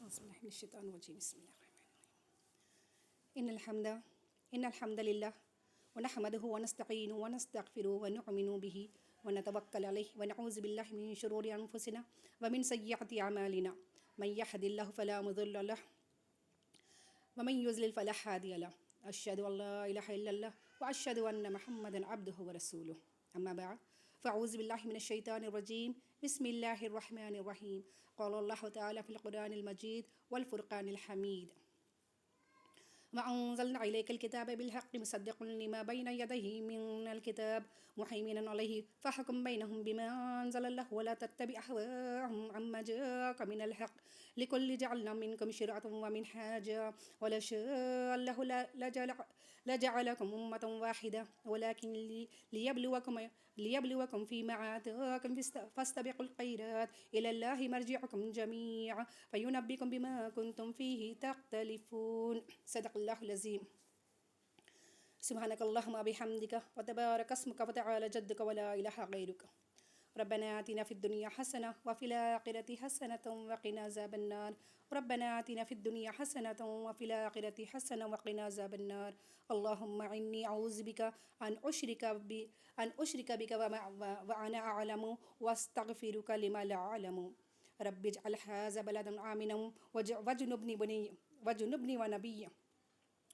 أعوذ بالله من الشيطان الرجيم بسم الله الرحمن الرحيم إن الحمد لله ونحمده ونستعينه ونستغفره ونؤمن به ونتوكل عليه ونعوذ بالله من شرور أنفسنا ومن سيئات أعمالنا من يهد الله فلا مضل له ومن يضلل فلا هادي له أشهد أن لا إله إلا الله وأشهد أن محمدا عبده ورسوله أما بعد فأعوذ بالله من الشيطان الرجيم بسم الله الرحمن الرحيم قال الله تعالى في القرآن المجيد والفرقان الحميد وأنزلنا إليك الكتاب بالحق مصدقا لما بين يديه من الكتاب محيمنا عليه فاحكم بينهم بما أنزل الله ولا تتبع أهواءهم عما جاءك من الحق لكل جعلنا منكم شرعة ومنهاجا ولو شاء الله لجعلكم أمة واحدة ولكن ليبلوكم فيما آتاكم فاستبقوا الخيرات إلى الله مرجعكم جميعا فينبئكم بما كنتم فيه تختلفون صدق الله العظيم سبحانك اللهم وبحمدك وتبارك اسمك وتعالى جدك ولا إله غيرك ربنا آتنا في الدنيا حسنة وفي الآخرة حسنة وقنا عذاب النار ربنا آتنا في الدنيا حسنة وفي الآخرة حسنة وقنا عذاب النار اللهم إني أعوذ بك أن أشرك بك وأنا أعلم واستغفرك لما لا أعلم رب اجعل هذا بلدا آمنا وجنبني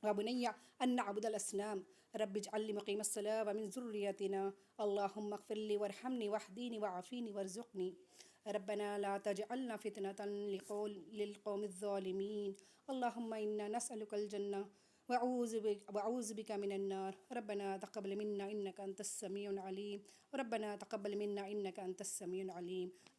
وبني أن نعبد الأصنام رب اجعل لي مقيم الصلاة ومن ذريتنا اللهم اغفر لي وارحمني واهدني وعافيني وارزقني ربنا لا تجعلنا فتنة للقوم الظالمين اللهم إنا نسألك الجنة وأعوذ بك من النار ربنا تقبل منا إنك أنت السميع العليم ربنا تقبل منا إنك أنت السميع العليم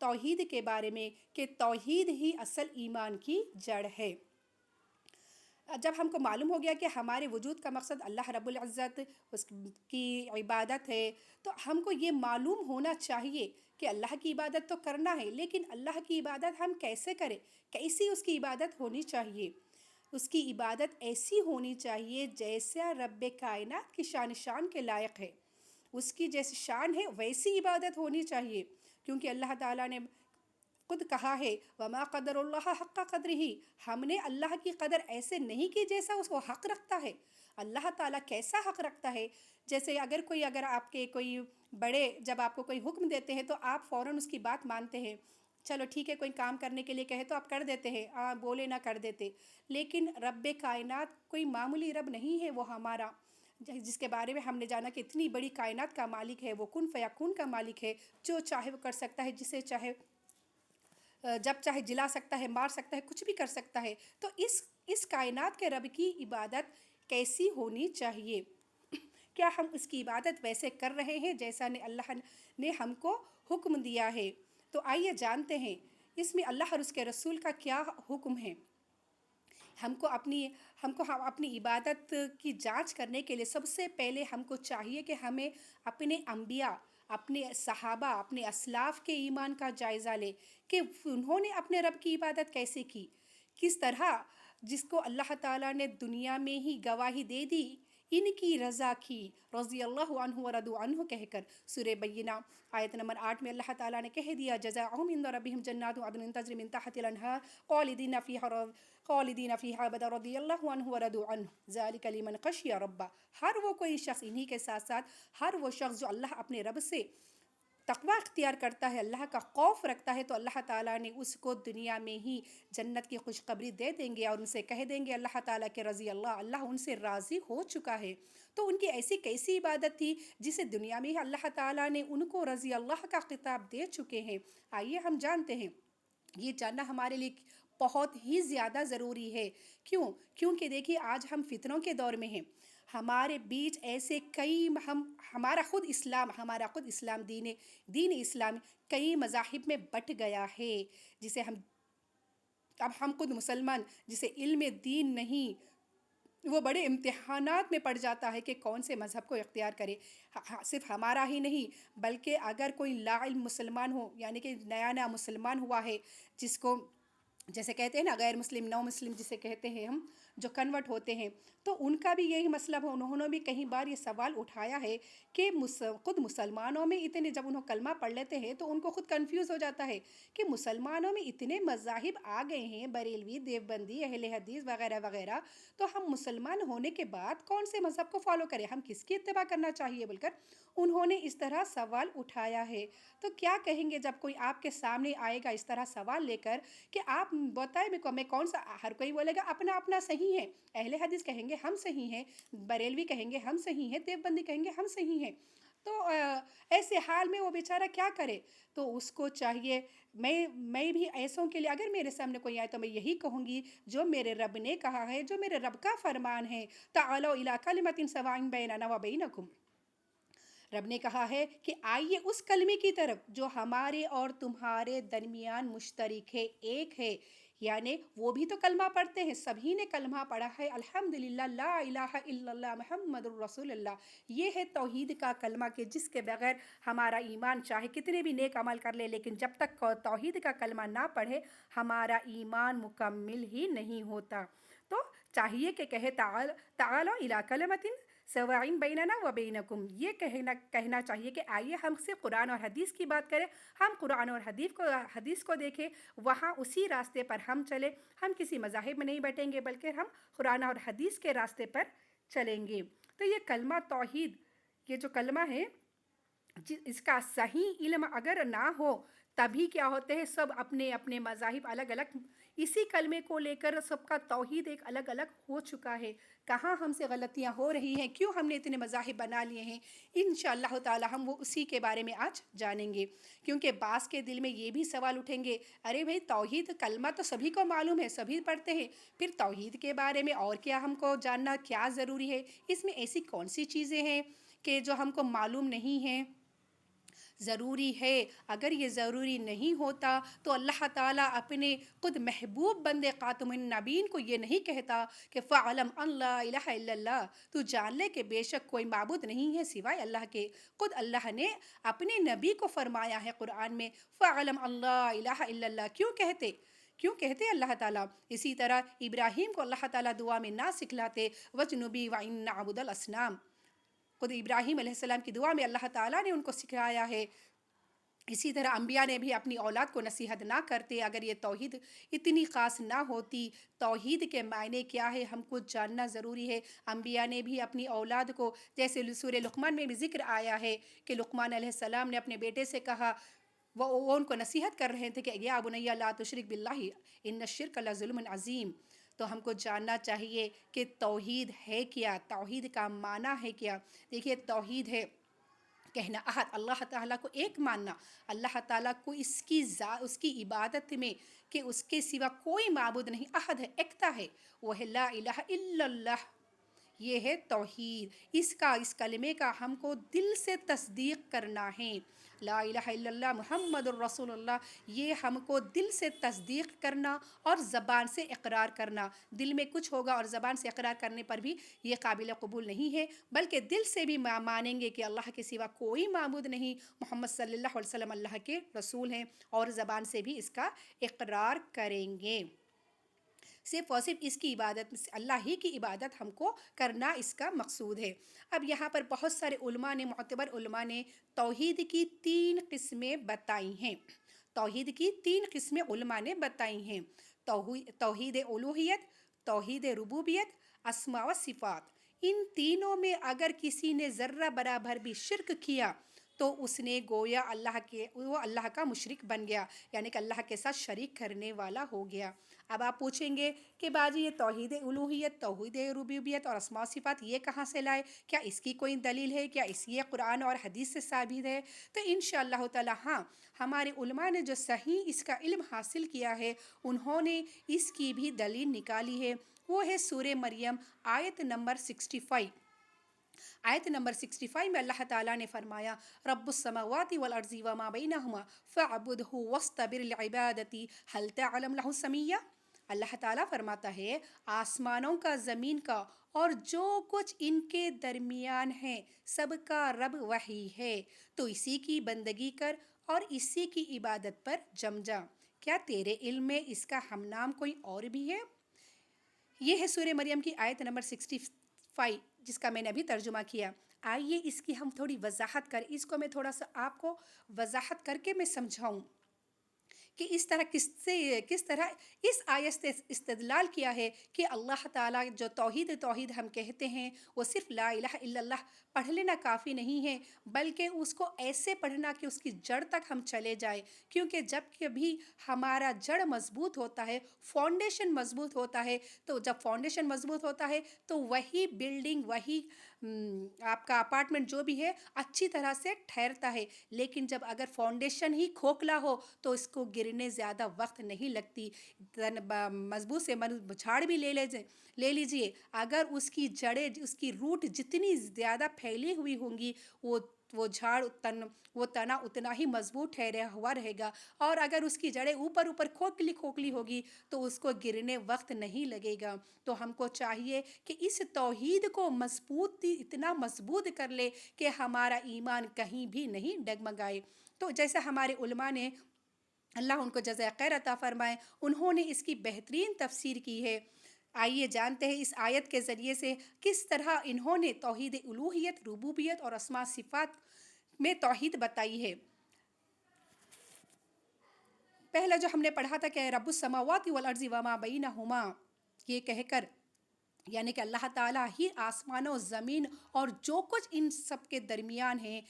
توحید کے بارے میں کہ توحید ہی اصل ایمان کی جڑ ہے۔ جب ہم کو معلوم ہو گیا کہ ہمارے وجود کا مقصد اللہ رب العزت اس کی عبادت ہے، تو ہم کو یہ معلوم ہونا چاہیے کہ اللہ کی عبادت تو کرنا ہے، لیکن اللہ کی عبادت ہم کیسے کریں، کیسی اس کی عبادت ہونی چاہیے۔ اس کی عبادت ایسی ہونی چاہیے جیسا رب کائنات کی شان کے لائق ہے، اس کی جیسی شان ہے ویسی عبادت ہونی چاہیے، کیونکہ اللہ تعالیٰ نے خود کہا ہے وما قدر اللہ حق قدرہ، ہم نے اللہ کی قدر ایسے نہیں کی جیسا اس کو حق رکھتا ہے۔ اللہ تعالیٰ کیسا حق رکھتا ہے؟ جیسے اگر آپ کے کوئی بڑے جب آپ کو کوئی حکم دیتے ہیں تو آپ فوراً اس کی بات مانتے ہیں، چلو ٹھیک ہے، کوئی کام کرنے کے لیے کہے تو آپ کر دیتے ہیں، بولے نہ کر دیتے۔ لیکن رب کائنات کوئی معمولی رب نہیں ہے، وہ ہمارا جس کے بارے میں ہم نے جانا کہ اتنی بڑی کائنات کا مالک ہے، وہ کن فیکون کا مالک ہے، جو چاہے وہ کر سکتا ہے، جسے چاہے جب چاہے جلا سکتا ہے، مار سکتا ہے، کچھ بھی کر سکتا ہے۔ تو اس کائنات کے رب کی عبادت کیسی ہونی چاہیے؟ کیا ہم اس کی عبادت ویسے کر رہے ہیں جیسا اللہ نے ہم کو حکم دیا ہے؟ تو آئیے جانتے ہیں اس میں اللہ اور اس کے رسول کا کیا حکم ہے۔ ہم کو اپنی عبادت کی جانچ کرنے کے لیے سب سے پہلے ہم کو چاہیے کہ ہمیں اپنے انبیاء، اپنے صحابہ، اپنے اسلاف کے ایمان کا جائزہ لیں کہ انہوں نے اپنے رب کی عبادت کیسے کی، کس طرح، جس کو اللہ تعالیٰ نے دنیا میں ہی گواہی دے دی، ان کی رضا کی، رضی اللہ عنہ ورضوا عنہ کہہ کر سورہ بینہ آیت نمبر 8 میں اللہ تعالیٰ نے کہہ دیا جزاؤہم عند ربہم جنات عدن تجری من تحت الانہار خالدین فیہا ابدا رضی اللہ عنہ ورضوا عنہ ذالک لمن خشی ربہ۔ ہر وہ کوئی شخص، انہی کے ساتھ ساتھ ہر وہ شخص جو اللہ اپنے رب سے تقوی اختیار کرتا ہے، اللہ کا خوف رکھتا ہے، تو اللہ تعالیٰ نے اس کو دنیا میں ہی جنت کی خوشخبری دے دیں گے اور ان سے کہہ دیں گے اللہ تعالیٰ کے رضی اللہ ان سے راضی ہو چکا ہے۔ تو ان کی ایسی کیسی عبادت تھی جسے دنیا میں ہی اللہ تعالیٰ نے ان کو رضی اللہ کا خطاب دے چکے ہیں۔ آئیے ہم جانتے ہیں، یہ جاننا ہمارے لیے بہت ہی زیادہ ضروری ہے۔ کیونکہ دیکھیے آج ہم فتنوں کے دور میں ہیں، ہمارے بیچ ایسے کئی ہمارا خود اسلام دین اسلام کئی مذاہب میں بٹ گیا ہے، جسے ہم خود مسلمان جسے علم دین نہیں، وہ بڑے امتحانات میں پڑ جاتا ہے کہ کون سے مذہب کو اختیار کرے۔ صرف ہمارا ہی نہیں بلکہ اگر کوئی لا علم مسلمان ہو، یعنی کہ نیا مسلمان ہوا ہے، جس کو جیسے کہتے ہیں نا غیر مسلم، نو مسلم جسے کہتے ہیں ہم، جو کنورٹ ہوتے ہیں، تو ان کا بھی یہی مسئلہ ہے۔ انہوں نے بھی کئی بار یہ سوال اٹھایا ہے کہ خود مسلمانوں میں اتنے، جب انہوں کلمہ پڑھ لیتے ہیں تو ان کو خود کنفیوز ہو جاتا ہے کہ مسلمانوں میں اتنے مذاہب آ گئے ہیں، بریلوی، دیوبندی، اہل حدیث وغیرہ وغیرہ، تو ہم مسلمان ہونے کے بعد کون سے مذہب کو فالو کریں، ہم کس کی اتباع کرنا چاہیے بول کر انہوں نے اس طرح سوال اٹھایا ہے۔ تو کیا کہیں گے جب کوئی آپ کے سامنے آئے گا اس طرح سوال لے کر کہ آپ بتائیں میں کون سا، ہر کوئی بولے گا اپنا اپنا صحیح ہے، اہل حدیث کہیں گے ہم صحیح ہیں، بریلوی کہیں گے ہم صحیح ہیں، دیوبندی کہیں گے ہم صحیح ہیں، تو ایسے حال میں وہ بیچارہ کیا کرے؟ تو اس کو چاہیے، میں بھی ایسوں کے لیے اگر میرے سامنے کوئی آئے تو میں یہی کہوں گی جو میرے رب نے کہا ہے، جو میرے رب کا فرمان ہے، تعالوا الی کلمۃ سواء بیننا وبینکم، رب نے کہا ہے کہ آئیے اس کلمے کی طرف جو ہمارے اور تمہارے درمیان مشترک ہے، ایک ہے، یعنی وہ بھی تو کلمہ پڑھتے ہیں، سبھی نے کلمہ پڑھا ہے، الحمدللہ لا الہ الا اللہ محمد الرسول اللہ، یہ ہے توحید کا کلمہ کہ جس کے بغیر ہمارا ایمان چاہے کتنے بھی نیک عمل کر لے، لیکن جب تک توحید کا کلمہ نہ پڑھے ہمارا ایمان مکمل ہی نہیں ہوتا۔ تو چاہیے کہ کہے تعالوا الی کلمۃ سواء بیننا و بینکم، یہ کہنا چاہیے کہ آئیے ہم سے قرآن اور حدیث کی بات کریں، ہم قرآن اور حدیث کو دیکھیں، وہاں اسی راستے پر ہم چلیں، ہم کسی مذاہب میں نہیں بیٹھیں گے بلکہ ہم قرآن اور حدیث کے راستے پر چلیں گے۔ تو یہ کلمہ توحید، یہ جو کلمہ ہے، اس کا صحیح علم اگر نہ ہو تبھی کیا ہوتے ہیں، سب اپنے اپنے مذاہب الگ الگ، اسی کلمے کو لے کر سب کا توحید ایک الگ الگ ہو چکا ہے۔ کہاں ہم سے غلطیاں ہو رہی ہیں، کیوں ہم نے اتنے مذاہب بنا لیے ہیں، انشاءاللہ تعالی ہم وہ اسی کے بارے میں آج جانیں گے۔ کیونکہ بعض کے دل میں یہ بھی سوال اٹھیں گے، ارے بھائی توحید کلمہ تو سبھی کو معلوم ہے، سبھی پڑھتے ہیں، پھر توحید کے بارے میں اور کیا ہم کو جاننا کیا ضروری ہے، اس میں ایسی کون سی چیزیں ہیں کہ جو ہم کو معلوم نہیں ہیں۔ ضروری ہے. اگر یہ ضروری نہیں ہوتا تو اللہ تعالیٰ اپنے خود محبوب بندے خاتم النبیین کو یہ نہیں کہتا کہ فَعْلَمْ أَنْ لَا إِلَهَ إِلَّا اللَّهُ، تو جان لے کہ بے شک کوئی معبود نہیں ہے سوائے اللہ کے. خود اللہ نے اپنے نبی کو فرمایا ہے قرآن میں فَعْلَمْ أَنْ لَا إِلَهَ إِلَّا اللَّهُ. کیوں کہتے اللہ تعالیٰ؟ اسی طرح ابراہیم کو اللہ تعالیٰ دعا میں نہ سکھلاتے وَجْنُبِي وَإِنَّ نَعْبُدَ الْأَصْنَامَ. خود ابراہیم علیہ السلام کی دعا میں اللہ تعالیٰ نے ان کو سکھایا ہے. اسی طرح انبیاء نے بھی اپنی اولاد کو نصیحت نہ کرتے اگر یہ توحید اتنی خاص نہ ہوتی. توحید کے معنی کیا ہے ہم کو جاننا ضروری ہے. انبیاء نے بھی اپنی اولاد کو، جیسے سورہ لقمان میں بھی ذکر آیا ہے کہ لقمان علیہ السلام نے اپنے بیٹے سے کہا، وہ ان کو نصیحت کر رہے تھے کہ یا بنی لا تشرک باللہ ان الشرک لظلم عظیم. تو ہم کو جاننا چاہیے کہ توحید ہے کیا، توحید کا معنی ہے کیا. دیکھیے توحید ہے کہنا احد، اللہ تعالیٰ کو ایک ماننا، اللہ تعالیٰ کو اس کی عبادت میں کہ اس کے سوا کوئی معبود نہیں، احد ہے، ایکتا ہے، وہ ہے لا الہ الا اللہ. یہ ہے توحید. اس کلمے کا ہم کو دل سے تصدیق کرنا ہے. لا الہ الا اللہ محمد الرسول اللہ، یہ ہم کو دل سے تصدیق کرنا اور زبان سے اقرار کرنا. دل میں کچھ ہوگا اور زبان سے اقرار کرنے پر بھی یہ قابل قبول نہیں ہے، بلکہ دل سے بھی مانیں گے کہ اللہ کے سوا کوئی معبود نہیں، محمد صلی اللہ علیہ وسلم اللہ کے رسول ہیں، اور زبان سے بھی اس کا اقرار کریں گے. صرف اور صرف اس کی عبادت، اللہ ہی کی عبادت ہم کو کرنا اس کا مقصود ہے. اب یہاں پر بہت سارے علماء نے، معتبر علماء نے توحید کی 3 قسمیں بتائی ہیں. توحید کی 3 قسمیں علماء نے بتائی ہیں. توحید الوہیت، توحید ربوبیت، اسماء و صفات. ان تینوں میں اگر کسی نے ذرہ برابر بھی شرک کیا تو اس نے گویا وہ اللہ کا مشرک بن گیا، یعنی کہ اللہ کے ساتھ شریک کرنے والا ہو گیا. اب آپ پوچھیں گے کہ باجی یہ توحید الوہیت، توحید ربوبیت اور اسماء و صفات یہ کہاں سے لائے؟ کیا اس کی کوئی دلیل ہے؟ کیا اس یہ قرآن اور حدیث سے ثابت ہے؟ تو انشاءاللہ تعالی ہاں، ہمارے علماء نے جو صحیح اس کا علم حاصل کیا ہے انہوں نے اس کی بھی دلیل نکالی ہے. وہ ہے سورہ مریم آیت نمبر 65. آیت نمبر 65 میں اللہ تعالیٰ نے فرمایا رب السماوات والارض وما بینہما فاعبدہ واصطبر لعبادتی هل تعلم لہ سمیہ. اللہ تعالیٰ فرماتا ہے آسمانوں کا، زمین کا اور جو کچھ ان کے درمیان ہے سب کا رب وہی ہے، تو اسی کی بندگی کر اور اسی کی عبادت پر جم جا. کیا تیرے علم میں اس کا ہم نام کوئی اور بھی ہے؟ یہ ہے سورہ مریم کی آیت نمبر 65 جس کا میں نے ابھی ترجمہ کیا. آئیے اس کی ہم تھوڑی وضاحت کریں، اس کو میں تھوڑا سا آپ کو وضاحت کر کے میں سمجھاؤں کہ کس طرح اس آیت سے استدلال کیا ہے کہ اللہ تعالیٰ جو توحید ہم کہتے ہیں وہ صرف لا الہ الا اللہ پڑھ لینا کافی نہیں ہے، بلکہ اس کو ایسے پڑھنا کہ اس کی جڑ تک ہم چلے جائیں. کیونکہ جب کبھی ہمارا جڑ مضبوط ہوتا ہے، فاؤنڈیشن مضبوط ہوتا ہے، تو جب فاؤنڈیشن مضبوط ہوتا ہے تو وہی بلڈنگ، وہی آپ کا اپارٹمنٹ جو بھی ہے اچھی طرح سے ٹھہرتا ہے. لیکن جب اگر فاؤنڈیشن ہی کھوکھلا ہو تو اس کو گرنے زیادہ وقت نہیں لگتی. مضبوط سے جھاڑ بھی لے لیجئے، اگر اس کی جڑیں، اس کی روٹ جتنی زیادہ پھیلی ہوئی ہوں گی وہ جھاڑ وہ تنا اتنا ہی مضبوط ٹھہرا ہوا رہے گا. اور اگر اس کی جڑیں اوپر کھوکھلی ہوگی تو اس کو گرنے وقت نہیں لگے گا. تو ہم کو چاہیے کہ اس توحید کو اتنا مضبوط کر لے کہ ہمارا ایمان کہیں بھی نہیں ڈگمگائے. تو جیسے ہمارے علماء نے، اللہ ان کو جزائے خیر عطا فرمائے، انہوں نے اس کی بہترین تفسیر کی ہے. آئیے جانتے ہیں اس آیت کے ذریعے سے کس طرح انہوں نے توحید الوہیت، ربوبیت اور اسماء صفات میں توحید بتائی ہے. پہلا جو ہم نے پڑھا تھا کہ رب السماوات والارض وما بینہما، یہ کہہ کر یعنی کہ اللہ تعالیٰ ہی آسمانوں، زمین اور جو کچھ ان سب کے درمیان ہے،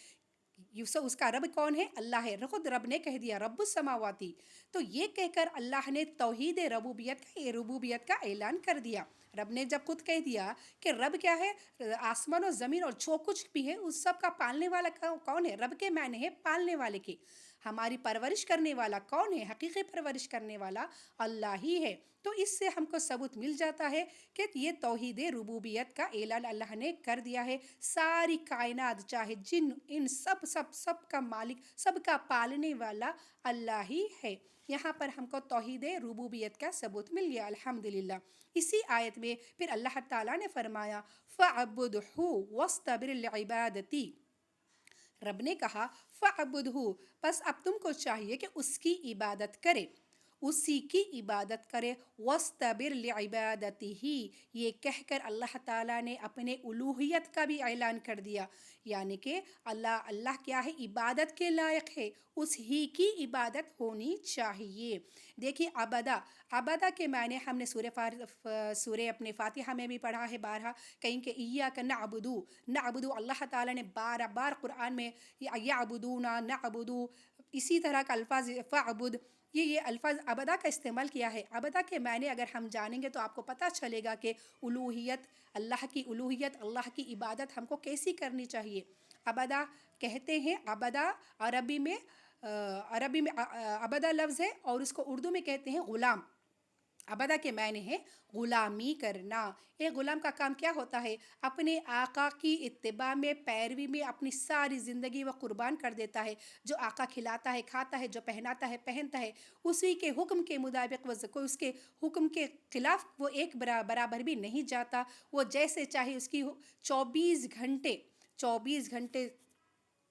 اس کا رب کون ہے؟ اللہ ہے. خود رب نے کہہ دیا رب السماواتی. تو یہ کہہ کر اللہ نے توحید ربوبیت کا اعلان کر دیا. رب نے جب خود کہہ دیا کہ رب کیا ہے، آسمان و زمین اور جو کچھ بھی ہے اس سب کا پالنے والا کون ہے؟ رب کے معنی ہے پالنے والے کے. ہماری پرورش کرنے والا کون ہے؟ حقیقی پرورش کرنے والا اللہ ہی ہے۔ تو اس سے ہم کو ثبوت مل جاتا ہے کہ یہ توحید ربوبیت کا اعلان اللہ نے کر دیا ہے۔ ساری کائنات چاہے جن ان سب کا مالک، سب کا پالنے والا اللہ ہی ہے۔ یہاں پر ہم کو توحید ربوبیت کا ثبوت مل گیا الحمدللہ۔ اسی آیت میں پھر اللہ تعالیٰ نے فرمایا فَعْبُدْهُ وَاسْتَبِرْ لِعِبَادَتِي، رب نے کہا فَعْبُدْهُ، بس اب تم کو چاہیے کہ اس کی عبادت کرے، اسی کی عبادت کرے، وَاسْتَبِرْ لِعِبَادَتِهِ، یہ کہہ کر اللہ تعالیٰ نے اپنے الوہیت کا بھی اعلان کر دیا، یعنی کہ اللہ کیا ہے؟ عبادت کے لائق ہے، اس ہی کی عبادت ہونی چاہیے۔ دیکھیے عبادہ کے معنی ہم نے سورہ اپنے فاتحہ میں بھی پڑھا ہے بارہا، کہیں کہ ایاک نعبدو، اللہ تعالیٰ نے بار بار قرآن میں یعبدونا نعبدو اسی طرح کا الفاظ فعبد، یہ الفاظ عبادہ کا استعمال کیا ہے۔ عبادہ کے معنی اگر ہم جانیں گے تو آپ کو پتہ چلے گا کہ الوہیت، اللہ کی الوہیت، اللہ کی عبادت ہم کو کیسی کرنی چاہیے۔ عبادہ کہتے ہیں، عبادہ عربی میں عبادہ لفظ ہے اور اس کو اردو میں کہتے ہیں غلام۔ عبادہ کے معنی ہے غلامی کرنا۔ ایک غلام کا کام کیا ہوتا ہے؟ اپنے آقا کی اتباع میں، پیروی میں اپنی ساری زندگی وہ قربان کر دیتا ہے۔ جو آقا کھلاتا ہے کھاتا ہے، جو پہناتا ہے پہنتا ہے، اسی کے حکم کے مطابق وہ اس کے حکم کے خلاف وہ ایک برابر بھی نہیں جاتا۔ وہ جیسے چاہے اس کی 24 گھنٹے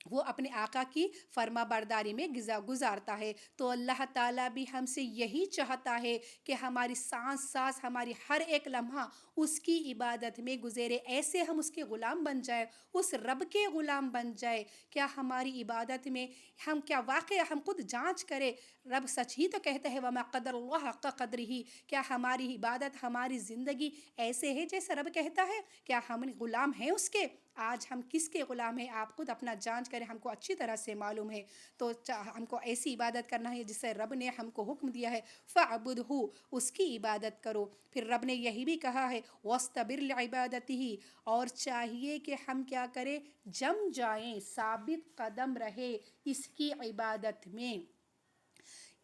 وہ اپنے آقا کی فرما برداری میں گزارتا ہے۔ تو اللہ تعالیٰ بھی ہم سے یہی چاہتا ہے کہ ہماری سانس ہماری ہر ایک لمحہ اس کی عبادت میں گزرے، ایسے ہم اس کے غلام بن جائے، اس رب کے غلام بن جائے۔ کیا ہماری عبادت میں ہم کیا واقعہ ہم خود جانچ کرے، رب سچ ہی تو کہتا ہے وما قدر اللہ حق قدرہ، کیا ہماری عبادت، ہماری زندگی ایسے ہے جیسے رب کہتا ہے؟ کیا ہم غلام ہیں اس کے؟ آج ہم کس کے غلام ہیں؟ آپ خود اپنا جانچ کریں، ہم کو اچھی طرح سے معلوم ہے۔ تو ہم کو ایسی عبادت کرنا ہے جس سے رب نے ہم کو حکم دیا ہے فَعْبُدْهُ، اس کی عبادت کرو۔ پھر رب نے یہی بھی کہا ہے وَاسْتَبِرْ لِعِبَادَتِهِ، اور چاہیے کہ ہم کیا کریں؟ جم جائیں، ثابت قدم رہے اس کی عبادت میں۔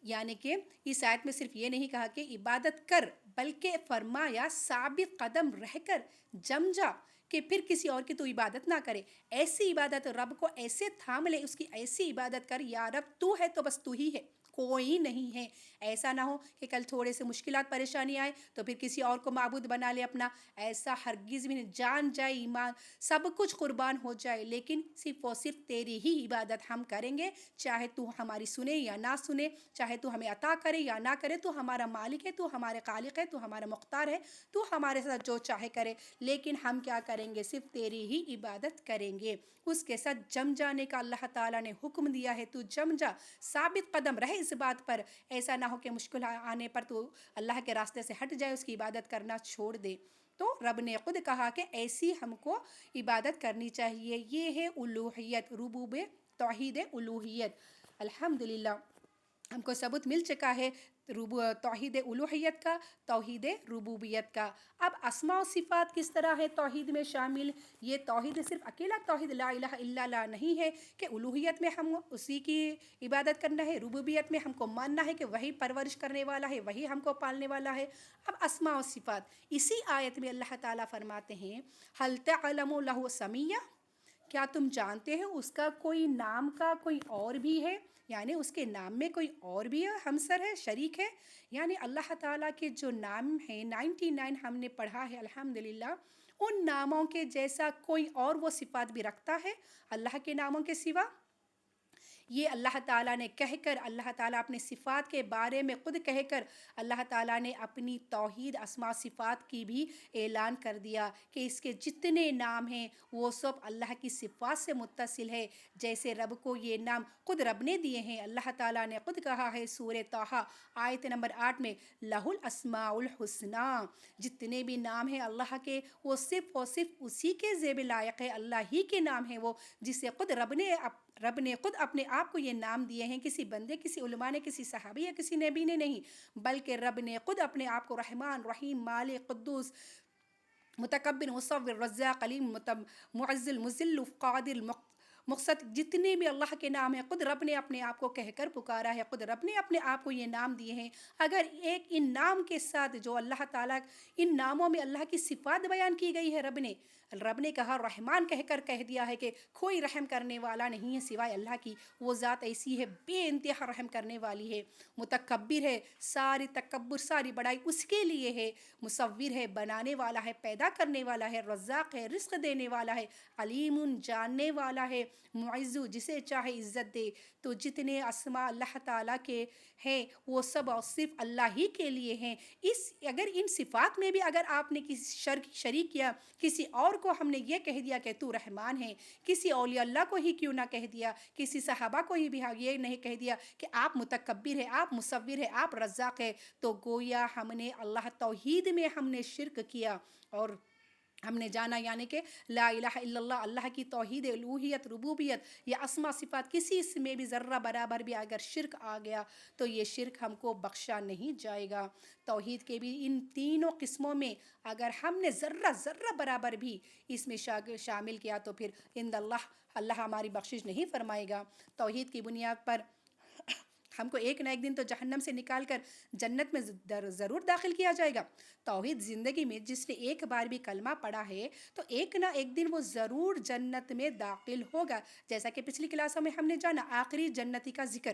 یعنی کہ اس آیت میں صرف یہ نہیں کہا کہ عبادت کر، بلکہ فرمایا ثابت قدم رہ کر جم جا، کہ پھر کسی اور کی تو عبادت نہ کرے۔ ایسی عبادت، رب کو ایسے تھام لے، اس کی ایسی عبادت کر، یا رب تو ہے تو بس تو ہی ہے، کوئی نہیں ہے۔ ایسا نہ ہو کہ کل تھوڑے سے مشکلات پریشانی آئے تو پھر کسی اور کو معبود بنا لے اپنا، ایسا ہرگز بھی نہیں۔ جان جائے، ایمان سب کچھ قربان ہو جائے، لیکن صرف اور صرف تیری ہی عبادت ہم کریں گے، چاہے تو ہماری سنے یا نہ سنے، چاہے تو ہمیں عطا کرے یا نہ کرے، تو ہمارا مالک ہے، تو ہمارے خالق ہے، تو ہمارا مختار ہے، تو ہمارے ساتھ جو چاہے کرے، لیکن ہم کیا کریں گے؟ صرف تیری ہی عبادت کریں گے۔ اس کے ساتھ جم جانے کا اللہ تعالیٰ نے حکم دیا ہے، تو جم جا، ثابت قدم رہے اس بات پر۔ ایسا نہ ہو کہ مشکل آنے پر تو اللہ کے راستے سے ہٹ جائے، اس کی عبادت کرنا چھوڑ دے۔ تو رب نے خود کہا کہ ایسی ہم کو عبادت کرنی چاہیے۔ یہ ہے الوہیت، توحید الوہیت۔ الحمدللہ ہم کو ثبوت مل چکا ہے توحید الوہیت کا، توحید ربوبیت کا۔ اب اسماء و صفات کس طرح ہے توحید میں شامل؟ یہ توحید صرف اکیلا توحید لا الہ الا اللہ نہیں ہے کہ الوہیت میں ہم اسی کی عبادت کرنا ہے، ربوبیت میں ہم کو ماننا ہے کہ وہی پرورش کرنے والا ہے، وہی ہم کو پالنے والا ہے۔ اب اسماء و صفات، اسی آیت میں اللہ تعالیٰ فرماتے ہیں هل تعلم له سمیہ، کیا تم جانتے ہیں اس کا کوئی نام کا کوئی اور بھی ہے؟ یعنی اس کے نام میں کوئی اور بھی ہے، ہمسر ہے، شریک ہے۔ یعنی اللہ تعالیٰ کے جو نام ہیں 99 ہم نے پڑھا ہے الحمدللہ، ان ناموں کے جیسا کوئی اور وہ صفات بھی رکھتا ہے اللہ کے ناموں کے سوا؟ یہ اللہ تعالیٰ نے کہہ کر، اللہ تعالیٰ اپنے صفات کے بارے میں خود کہہ کر، اللہ تعالیٰ نے اپنی توحید اسماء صفات کی بھی اعلان کر دیا کہ اس کے جتنے نام ہیں وہ سب اللہ کی صفات سے متصل ہے۔ جیسے رب کو یہ نام خود رب نے دیے ہیں، اللہ تعالیٰ نے خود کہا ہے سورہ طٰہٰ آیت نمبر 8 میں لَهُ الْأَسْمَاءُ الْحُسْنَىٰ، جتنے بھی نام ہیں اللہ کے وہ صرف اور صرف اسی کے زیب لائق ہے، اللہ ہی کے نام ہیں وہ، جسے خود رب نے خود اپنے آپ کو یہ نام دیے ہیں۔ کسی بندے، کسی علماء نے، کسی صحابی یا کسی نبی نے نہیں، بلکہ رب نے خود اپنے آپ کو رحمان، رحیم، مالک، قدوس، متکبر، مصور، رزاق، علیم، معز، مذل، قادر، مقصد جتنے بھی اللہ کے نام ہیں خود رب نے اپنے آپ کو کہہ کر پکارا ہے، خود رب نے اپنے آپ کو یہ نام دیے ہیں۔ اگر ایک ان نام کے ساتھ جو اللہ تعالیٰ، ان ناموں میں اللہ کی صفات بیان کی گئی ہے، رب نے کہا رحمان کہہ دیا ہے کہ کوئی رحم کرنے والا نہیں ہے سوائے اللہ کی، وہ ذات ایسی ہے بے انتہا رحم کرنے والی ہے، متکبر ہے، ساری تکبر ساری بڑائی اس کے لیے ہے، مصور ہے، بنانے والا ہے، پیدا کرنے والا ہے، رزاق ہے، رزق دینے والا ہے، علیم جاننے والا ہے، معز جسے چاہے عزت دے۔ تو جتنے اسماء اللہ تعالیٰ کے ہیں وہ سب اور صرف اللہ ہی کے لیے ہیں۔ اگر ان صفات میں بھی اگر آپ نے کسی شریک کیا، کسی اور کو ہم نے یہ کہہ دیا کہ تو رحمان ہے، کسی اولیاء اللہ کو ہی کیوں نہ کہہ دیا، کسی صحابہ کو ہی بھی یہ نہیں کہہ دیا کہ آپ متکبر ہے، آپ مصور ہے، آپ رزاق ہے، تو گویا ہم نے اللہ توحید میں ہم نے شرک کیا۔ اور ہم نے جانا یعنی کہ لا الہ الا اللہ، اللہ کی توحید الوہیت ربوبیت یا اسماء صفات کسی اس میں بھی ذرہ برابر بھی اگر شرک آ گیا تو یہ شرک ہم کو بخشا نہیں جائے گا۔ توحید کے بھی ان تینوں قسموں میں اگر ہم نے ذرہ برابر بھی اس میں شامل کیا تو پھر عند اللہ ہماری بخشش نہیں فرمائے گا۔ توحید کی بنیاد پر ہم کو ایک نہ ایک دن تو جہنم سے نکال کر جنت میں ضرور داخل کیا جائے گا۔ توحید زندگی میں جس نے ایک بار بھی کلمہ پڑھا ہے تو ایک نہ ایک دن وہ ضرور جنت میں داخل ہوگا، جیسا کہ پچھلی کلاسوں میں ہم نے جانا آخری جنتی کا ذکر،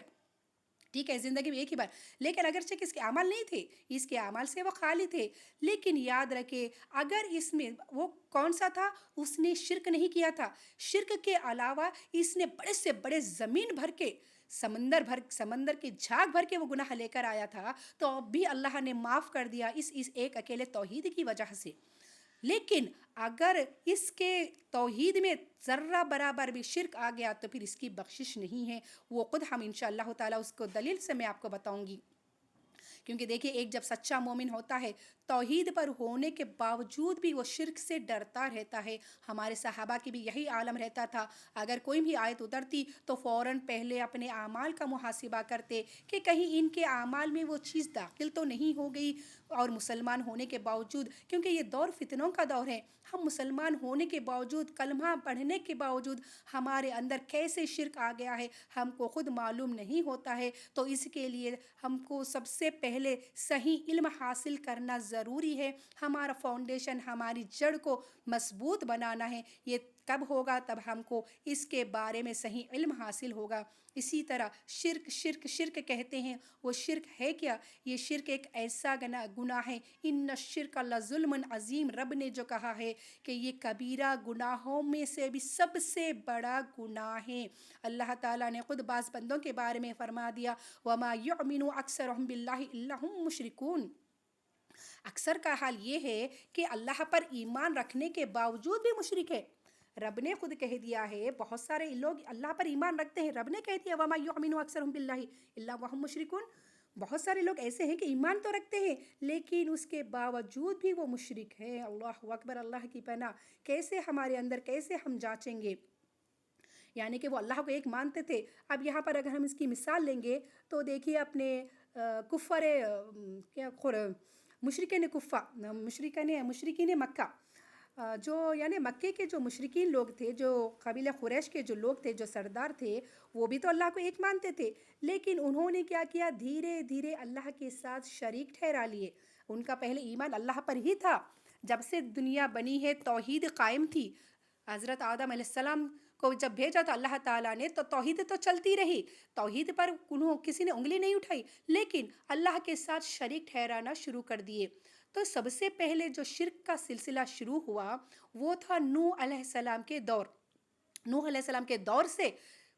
ٹھیک ہے، زندگی میں ایک ہی بار، لیکن اگرچہ کہ اس کے اعمال نہیں تھے، اس کے اعمال سے وہ خالی تھے، لیکن یاد رکھے اگر اس میں وہ کون سا تھا، اس نے شرک نہیں کیا تھا، شرک کے علاوہ اس نے بڑے سے بڑے زمین بھر کے سمندر کی جھاگ بھر کے وہ گناہ لے کر آیا تھا، تو اب بھی اللہ نے معاف کر دیا اس ایک اکیلے توحید کی وجہ سے۔ لیکن اگر اس کے توحید میں ذرہ برابر بھی شرک آ گیا تو پھر اس کی بخشش نہیں ہے، وہ خود ہم انشاءاللہ تعالیٰ اس کو دلیل سے میں آپ کو بتاؤں گی۔ کیونکہ دیکھیے ایک جب سچا مومن ہوتا ہے توحید پر ہونے کے باوجود بھی وہ شرک سے ڈرتا رہتا ہے۔ ہمارے صحابہ کی بھی یہی عالم رہتا تھا، اگر کوئی بھی آیت اترتی تو فوراً پہلے اپنے اعمال کا محاسبہ کرتے کہ کہیں ان کے اعمال میں وہ چیز داخل تو نہیں ہو گئی، اور مسلمان ہونے کے باوجود، کیونکہ یہ دور فتنوں کا دور ہے، ہم مسلمان ہونے کے باوجود کلمہ پڑھنے کے باوجود ہمارے اندر کیسے شرک آ گیا ہے ہم کو خود معلوم نہیں ہوتا ہے۔ تو اس کے لیے ہم کو سب سے پہلے صحیح علم حاصل کرنا ضروری ہے، ہمارا فاؤنڈیشن ہماری جڑ کو مضبوط بنانا ہے۔ یہ کب ہوگا؟ تب ہم کو اس کے بارے میں صحیح علم حاصل ہوگا۔ اسی طرح شرک کہتے ہیں، وہ شرک ہے کیا؟ یہ شرک ایک ایسا گناہ ہے، ان الشرک لظلم عظیم، رب نے جو کہا ہے کہ یہ کبیرہ گناہوں میں سے بھی سب سے بڑا گناہ ہے۔ اللہ تعالیٰ نے خود بعض بندوں کے بارے میں فرما دیا وَمَا يُؤْمِنُ أَكْثَرُهُم بِاللَّهِ إِلَّا هُم مُشْرِكُونَ۔ اکثر کا حال یہ ہے کہ اللہ پر ایمان رکھنے کے باوجود بھی مشرک ہے۔ رب نے خود کہہ دیا ہے، بہت سارے لوگ اللہ پر ایمان رکھتے ہیں، رب نے کہہ دیا وَمَا يُؤْمِنُ أَكْثَرُهُم بِاللَّهِ إِلَّا وَهُم مُشْرِكُونَ۔ بہت سارے لوگ ایسے ہیں کہ ایمان تو رکھتے ہیں لیکن اس کے باوجود بھی وہ مشرک ہیں۔ اللہ اکبر، اللہ کی پناہ، کیسے ہمارے اندر کیسے ہم جانچیں گے؟ یعنی کہ وہ اللہ کو ایک مانتے تھے۔ اب یہاں پر اگر ہم اس کی مثال لیں گے تو دیکھیے اپنے مشرکین مکہ، جو یعنی مکے کے جو مشرکین لوگ تھے، جو قبیلہ قریش کے جو لوگ تھے، جو سردار تھے، وہ بھی تو اللہ کو ایک مانتے تھے، لیکن انہوں نے کیا کیا؟ دھیرے دھیرے اللہ کے ساتھ شریک ٹھہرا لیے۔ ان کا پہلے ایمان اللہ پر ہی تھا، جب سے دنیا بنی ہے توحید قائم تھی۔ حضرت آدم علیہ السلام کو جب بھیجا تو اللہ تعالیٰ نے تو توحید تو چلتی رہی، توحید پر کسی نے انگلی نہیں اٹھائی، لیکن اللہ کے ساتھ شریک ٹھہرانا شروع کر دیے۔ تو سب سے پہلے جو شرک کا سلسلہ شروع ہوا وہ تھا نوح علیہ السلام کے دور۔ نوح علیہ السلام کے دور سے،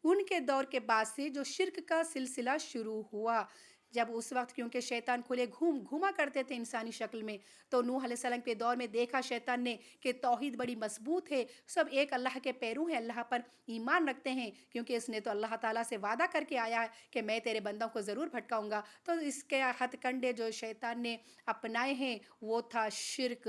ان کے دور کے بعد سے جو شرک کا سلسلہ شروع ہوا، جب اس وقت کیونکہ شیطان کھلے گھوما کرتے تھے انسانی شکل میں، تو نوح علیہ السلام کے دور میں دیکھا شیطان نے کہ توحید بڑی مضبوط ہے، سب ایک اللہ کے پیرو ہیں، اللہ پر ایمان رکھتے ہیں، کیونکہ اس نے تو اللہ تعالیٰ سے وعدہ کر کے آیا ہے کہ میں تیرے بندوں کو ضرور بھٹکاؤں گا۔ تو اس کے ہتھ کنڈے جو شیطان نے اپنائے ہیں وہ تھا شرک۔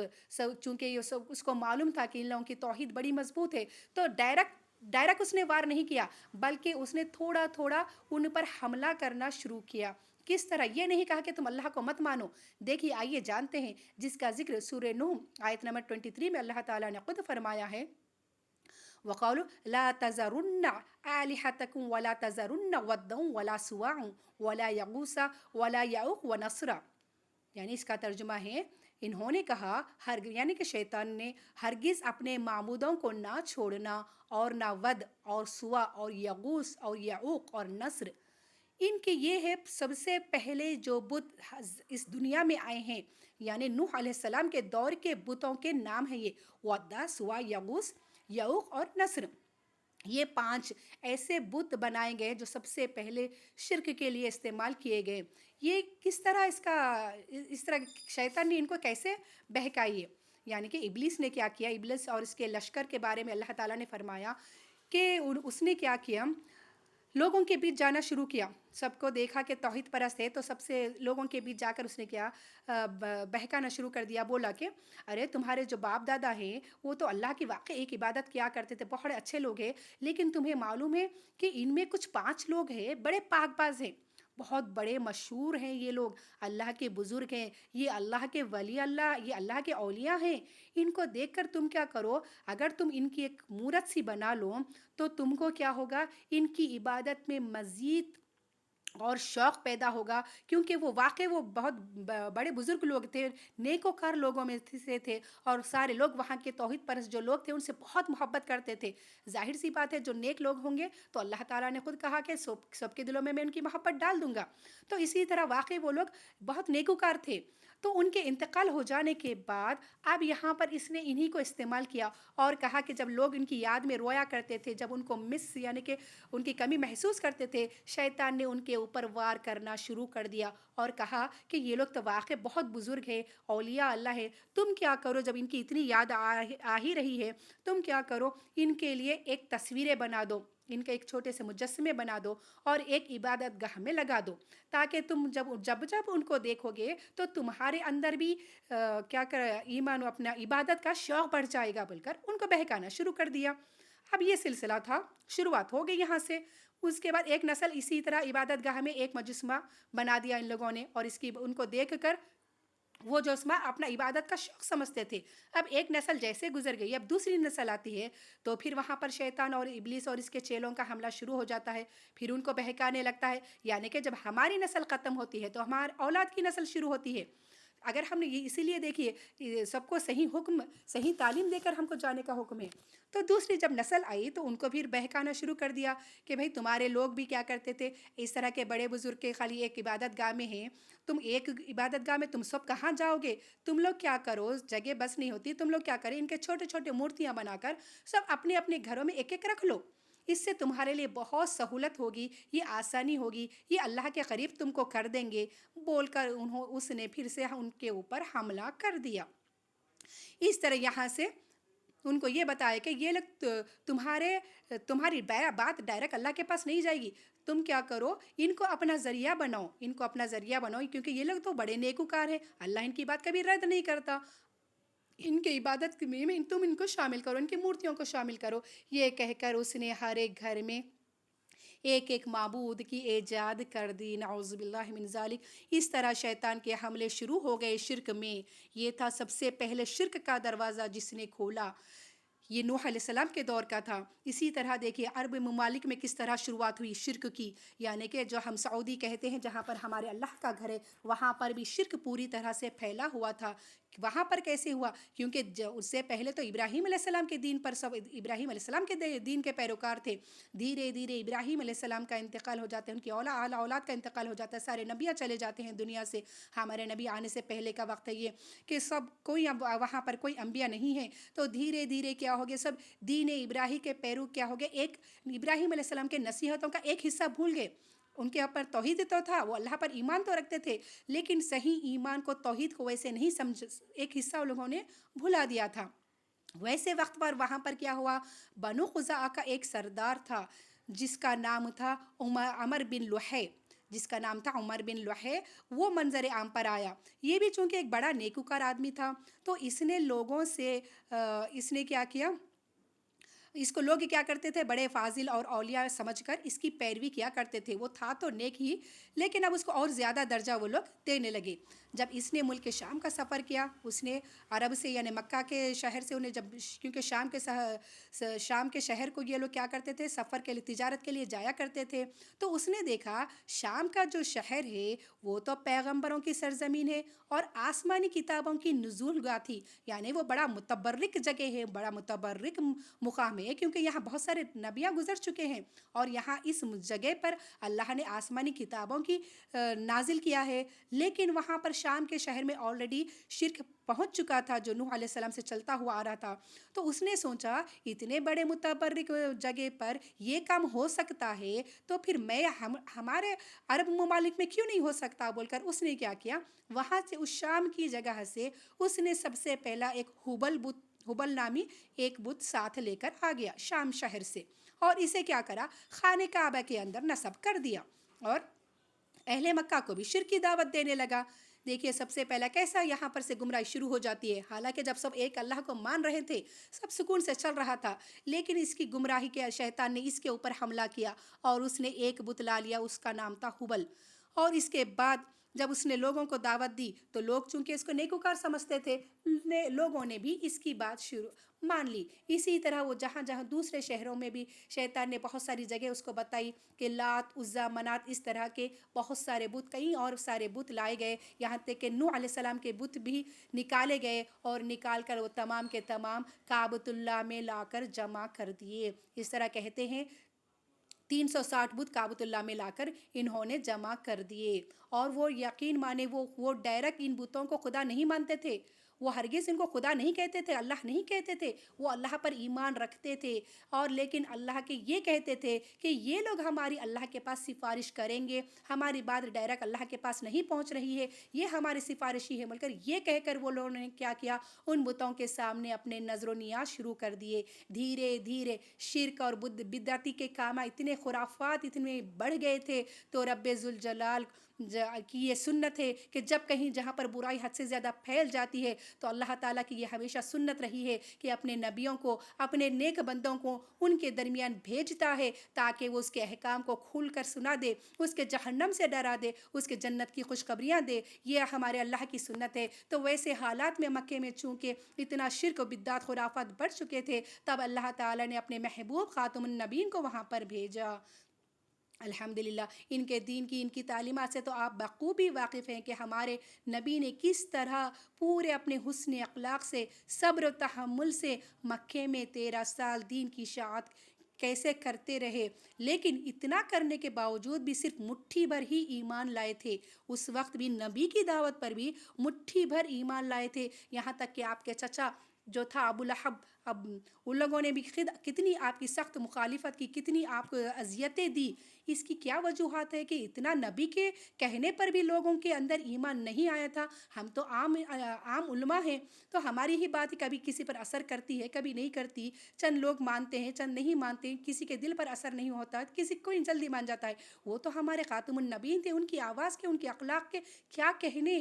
چونکہ یہ سب اس کو معلوم تھا کہ ان لوگوں کی توحید بڑی مضبوط ہے، تو ڈائریکٹ اس نے وار نہیں کیا، بلکہ اس نے تھوڑا تھوڑا ان پر حملہ کرنا شروع کیا۔ کس طرح؟ یہ نہیں کہا کہ تم اللہ کو مت مانو۔ دیکھیے آئیے جانتے ہیں، جس کا ذکر سورہ نوح آیت نمبر 23 میں اللہ تعالیٰ نے خود فرمایا ہے وقالوا لا تذرن آلهتكم ولا تذرن ودا ولا سواع ولا يغوث ولا يعوق ونسرا. یعنی اس کا ترجمہ ہے انہوں نے کہا یعنی کہ شیطان نے ہرگز اپنے معبودوں کو نہ چھوڑنا اور نہ ود اور سوا اور یغوث اور یعوق اور نصر. ان کے یہ ہے سب سے پہلے جو بت اس دنیا میں آئے ہیں، یعنی نوح علیہ السلام کے دور کے بتوں کے نام ہیں یہ ودا سوا یغوث یعوق اور نصر. یہ 5 ایسے بت بنائے گئے جو سب سے پہلے شرک کے لیے استعمال کیے گئے. یہ کس طرح اس طرح شیطان نے ان کو کیسے بہکائی ہے؟ یعنی کہ ابلیس نے کیا کیا، ابلیس اور اس کے لشکر کے بارے میں اللہ تعالیٰ نے فرمایا کہ اس نے کیا کیا، لوگوں کے بیچ جانا شروع کیا. سب کو دیکھا کہ توحید پرست ہے تو سب سے لوگوں کے بیچ جا کر اس نے کیا بہکانا شروع کر دیا. بولا کہ ارے تمہارے جو باپ دادا ہیں وہ تو اللہ کی واقع ایک عبادت کیا کرتے تھے، بہت اچھے لوگ ہیں، لیکن تمہیں معلوم ہے کہ ان میں کچھ 5 لوگ ہیں بڑے پاک باز ہیں، بہت بڑے مشہور ہیں، یہ لوگ اللہ کے بزرگ ہیں، یہ اللہ کے ولی اللہ، یہ اللہ کے اولیاء ہیں. ان کو دیکھ کر تم کیا کرو، اگر تم ان کی ایک مورت سی بنا لو تو تم کو کیا ہوگا، ان کی عبادت میں مزید اور شوق پیدا ہوگا، کیونکہ وہ واقعی وہ بہت بڑے بزرگ لوگ تھے، نیک وکار لوگوں میں سے تھے، اور سارے لوگ وہاں کے توحید پرست جو لوگ تھے ان سے بہت محبت کرتے تھے. ظاہر سی بات ہے جو نیک لوگ ہوں گے تو اللہ تعالیٰ نے خود کہا کہ سب کے دلوں میں ان کی محبت ڈال دوں گا. تو اسی طرح واقعی وہ لوگ بہت نیکوکار تھے. تو ان کے انتقال ہو جانے کے بعد اب یہاں پر اس نے انہی کو استعمال کیا اور کہا کہ جب لوگ ان کی یاد میں رویا کرتے تھے، جب ان کو یعنی کہ ان کی کمی محسوس کرتے تھے، شیطان نے ان کے اوپر وار کرنا شروع کر دیا اور کہا کہ یہ لوگ تو واقع بہت بزرگ ہیں، اولیاء اللہ ہے. تم کیا کرو، جب ان کی اتنی یاد آ ہی رہی ہے، تم کیا کرو، ان کے لیے ایک تصویریں بنا دو، ان کے ایک چھوٹے سے مجسمے بنا دو اور ایک عبادت گاہ میں لگا دو، تاکہ تم جب ان کو دیکھو گے تو تمہارے اندر بھی کیا کر ایمان و اپنا عبادت کا شوق بڑھ جائے گا، بول کر ان کو بہکانا شروع کر دیا. اب یہ سلسلہ تھا، شروعات ہو گئی یہاں سے. اس کے بعد ایک نسل اسی طرح عبادت گاہ میں ایک مجسمہ بنا دیا ان لوگوں نے، اور ان کو دیکھ کر وہ جو اپنا عبادت کا شوق سمجھتے تھے. اب ایک نسل جیسے گزر گئی، اب دوسری نسل آتی ہے تو پھر وہاں پر شیطان اور ابلیس اور اس کے چیلوں کا حملہ شروع ہو جاتا ہے، پھر ان کو بہکانے لگتا ہے. یعنی کہ جب ہماری نسل ختم ہوتی ہے تو ہمارے اولاد کی نسل شروع ہوتی ہے. اگر ہم نے یہ اسی لیے دیکھیے سب کو صحیح حکم صحیح تعلیم دے کر ہم کو جانے کا حکم ہے، تو دوسری جب نسل آئی تو ان کو پھر بہکانا شروع کر دیا کہ بھئی تمہارے لوگ بھی کیا کرتے تھے، اس طرح کے بڑے بزرگ کے خالی ایک عبادت گاہ میں ہیں، تم ایک عبادت گاہ میں تم سب کہاں جاؤ گے، تم لوگ کیا کرو، جگہ بس نہیں ہوتی، تم لوگ کیا کریں، ان کے چھوٹے چھوٹے مورتیاں بنا کر سب اپنے اپنے گھروں میں ایک ایک رکھ لو، اس سے تمہارے لیے بہت سہولت ہوگی، یہ آسانی ہوگی، یہ اللہ کے قریب تم کو کر دیں گے، بول کر اس نے پھر سے ان کے اوپر حملہ کر دیا. اس طرح یہاں سے ان کو یہ بتایا کہ یہ لوگ تمہاری بات ڈائریکٹ اللہ کے پاس نہیں جائے گی، تم کیا کرو، ان کو اپنا ذریعہ بناؤ، کیونکہ یہ لوگ تو بڑے نیکوکار ہیں، اللہ ان کی بات کبھی رد نہیں کرتا، ان کے عبادت میں تم ان کو شامل کرو، ان کی مورتیوں کو شامل کرو. یہ کہہ کر اس نے ہر ایک گھر میں ایک ایک معبود کی ایجاد کر دی. نعوذ باللہ من ذالک. اس طرح شیطان کے حملے شروع ہو گئے شرک میں. یہ تھا سب سے پہلے شرک کا دروازہ جس نے کھولا، یہ نوح علیہ السلام کے دور کا تھا. اسی طرح دیکھیے عرب ممالک میں کس طرح شروعات ہوئی شرک کی، یعنی کہ جو ہم سعودی کہتے ہیں جہاں پر ہمارے اللہ کا گھر ہے، وہاں پر بھی شرک پوری طرح سے پھیلا ہوا تھا. وہاں پر کیسے ہوا، کیونکہ اس سے پہلے تو ابراہیم علیہ السلام کے دین پر سب ابراہیم علیہ السلام کے دین کے پیروکار تھے. دھیرے دھیرے ابراہیم علیہ السلام کا انتقال ہو جاتا ہے، ان کی اولاد کا انتقال ہو جاتا ہے، سارے نبیاں چلے جاتے ہیں دنیا سے. ہمارے نبی آنے سے پہلے کا وقت ہے یہ کہ وہاں پر کوئی انبیاء نہیں ہے. تو دھیرے دھیرے کیا ہو گیا، سب دین ابراہیم کے پیرو کیا ہو گئے، ایک ابراہیم علیہ السلام کے نصیحتوں کا ایک حصہ بھول گئے. ان کے اوپر توحید تو تھا، وہ اللہ پر ایمان تو رکھتے تھے، لیکن صحیح ایمان کو توحید کو ویسے نہیں سمجھ، ایک حصہ ان لوگوں نے بھلا دیا تھا. ویسے وقت پر وہاں پر کیا ہوا، بنو خزاعہ کا ایک سردار تھا جس کا نام تھا عمر بن لوحے. وہ منظر عام پر آیا. یہ بھی چونکہ ایک بڑا نیکوکار آدمی تھا تو اس نے لوگوں سے اس نے کیا کیا، اس کو لوگ کیا کرتے تھے، بڑے فاضل اور اولیاء سمجھ کر اس کی پیروی کیا کرتے تھے. وہ تھا تو نیک ہی، لیکن اب اس کو اور زیادہ درجہ وہ لوگ دینے لگے. جب اس نے ملک شام کا سفر کیا، اس نے عرب سے یعنی مکہ کے شہر سے انہیں جب، کیونکہ شام کے شہر کو یہ لوگ کیا کرتے تھے، سفر کے لیے تجارت کے لیے جایا کرتے تھے. تو اس نے دیکھا شام کا جو شہر ہے وہ تو پیغمبروں کی سرزمین ہے اور آسمانی کتابوں کی نزول گاہ تھی. یعنی وہ بڑا متبرک جگہ ہے، بڑا متبرک مقام ہے، کیونکہ یہاں بہت سارے نبیاں گزر چکے ہیں اور یہاں اس جگہ پر اللہ نے آسمانی کتابوں کی نازل کیا ہے. لیکن وہاں پر شام کے شہر میں آلریڈی شرک پہنچ چکا تھا جو نوح علیہ السلام سے چلتا ہوا آ رہا تھا. تو اس نے سوچا اتنے بڑے متبرک جگہ پر یہ کام ہو سکتا ہے تو پھر میں ہمارے عرب ممالک میں کیوں نہیں ہو سکتا بول کر اس نے کیا کیا، وہاں سے اس شام کی جگہ سے اس نے سب سے پہلا ایک ہبل نامی ایک بت ساتھ لے کر آ گیا شام شہر سے، اور اسے کیا کرا، خانہ کعبہ کے اندر نصب کر دیا اور اہل مکہ کو بھی شرک کی دعوت دینے لگا. دیکھیے سب سے پہلا کیسا یہاں پر سے گمراہی شروع ہو جاتی ہے. حالانکہ جب سب ایک اللہ کو مان رہے تھے، سب سکون سے چل رہا تھا، لیکن اس کی گمراہی کے شیطان نے اس کے اوپر حملہ کیا اور اس نے ایک بت لا لیا، اس کا نام تھا ہبل. اور اس کے بعد جب اس نے لوگوں کو دعوت دی تو لوگ چونکہ اس کو نیکوکار سمجھتے تھے، لوگوں نے بھی اس کی بات مان لی. اسی طرح وہ جہاں جہاں دوسرے شہروں میں بھی شیطان نے بہت ساری جگہ اس کو بتائی کہ لات، عزا، منات، اس طرح کے بہت سارے بت، کئی اور سارے بت لائے گئے. یہاں تک کہ نوح علیہ السلام کے بت بھی نکالے گئے اور نکال کر وہ تمام کے تمام کعبۃ اللہ میں لا کر جمع کر دیے. اس طرح کہتے ہیں 360 بت کعبۃ اللہ میں لا کر انہوں نے جمع کر دیے. اور وہ یقین مانے وہ ڈائریکٹ ان بتوں کو خدا نہیں مانتے تھے، وہ ہرگز ان کو خدا نہیں کہتے تھے، اللہ نہیں کہتے تھے. وہ اللہ پر ایمان رکھتے تھے اور لیکن اللہ کے یہ کہتے تھے کہ یہ لوگ ہماری اللہ کے پاس سفارش کریں گے، ہماری بات ڈائریکٹ اللہ کے پاس نہیں پہنچ رہی ہے، یہ ہمارے سفارشی ہے بول کر یہ کہہ کر وہ لوگوں نے کیا کیا، ان بتوں کے سامنے اپنے نظر و نیاز شروع کر دیے. دھیرے دھیرے شرک اور بدعتی کے کام اتنے خرافات اتنے بڑھ گئے تھے. تو رب ذوالجلال کی یہ سنت ہے کہ جب کہیں جہاں پر برائی حد سے زیادہ پھیل جاتی ہے تو اللہ تعالیٰ کی یہ ہمیشہ سنت رہی ہے کہ اپنے نبیوں کو، اپنے نیک بندوں کو ان کے درمیان بھیجتا ہے تاکہ وہ اس کے احکام کو کھول کر سنا دے، اس کے جہنم سے ڈرا دے، اس کے جنت کی خوشخبریاں دے. یہ ہمارے اللہ کی سنت ہے. تو ویسے حالات میں مکے میں چونکہ اتنا شرک و بدعت خرافات بڑھ چکے تھے، تب اللہ تعالیٰ نے اپنے محبوب خاتم النبیین کو وہاں پر بھیجا. الحمدللہ ان کے دین کی، ان کی تعلیمات سے تو آپ بخوبی واقف ہیں کہ ہمارے نبی نے کس طرح پورے اپنے حسن اخلاق سے، صبر و تحمل سے مکے میں 13 سال دین کی اشاعت کیسے کرتے رہے. لیکن اتنا کرنے کے باوجود بھی صرف مٹھی بھر ہی ایمان لائے تھے. اس وقت بھی نبی کی دعوت پر بھی مٹھی بھر ایمان لائے تھے. یہاں تک کہ آپ کے چچا جو تھا ابو لہب، اب ان لوگوں نے بھی کتنی آپ کی سخت مخالفت کی، کتنی آپ کو اذیتیں دی. اس کی کیا وجوہات ہے کہ اتنا نبی کے کہنے پر بھی لوگوں کے اندر ایمان نہیں آیا تھا؟ ہم تو عام علماء ہیں، تو ہماری ہی بات کبھی کسی پر اثر کرتی ہے، کبھی نہیں کرتی. چند لوگ مانتے ہیں، چند نہیں مانتے، کسی کے دل پر اثر نہیں ہوتا، کسی کو جلدی مان جاتا ہے. وہ تو ہمارے خاتم النبیین تھے، ان کی آواز کے، ان کے اخلاق کے کیا کہنے.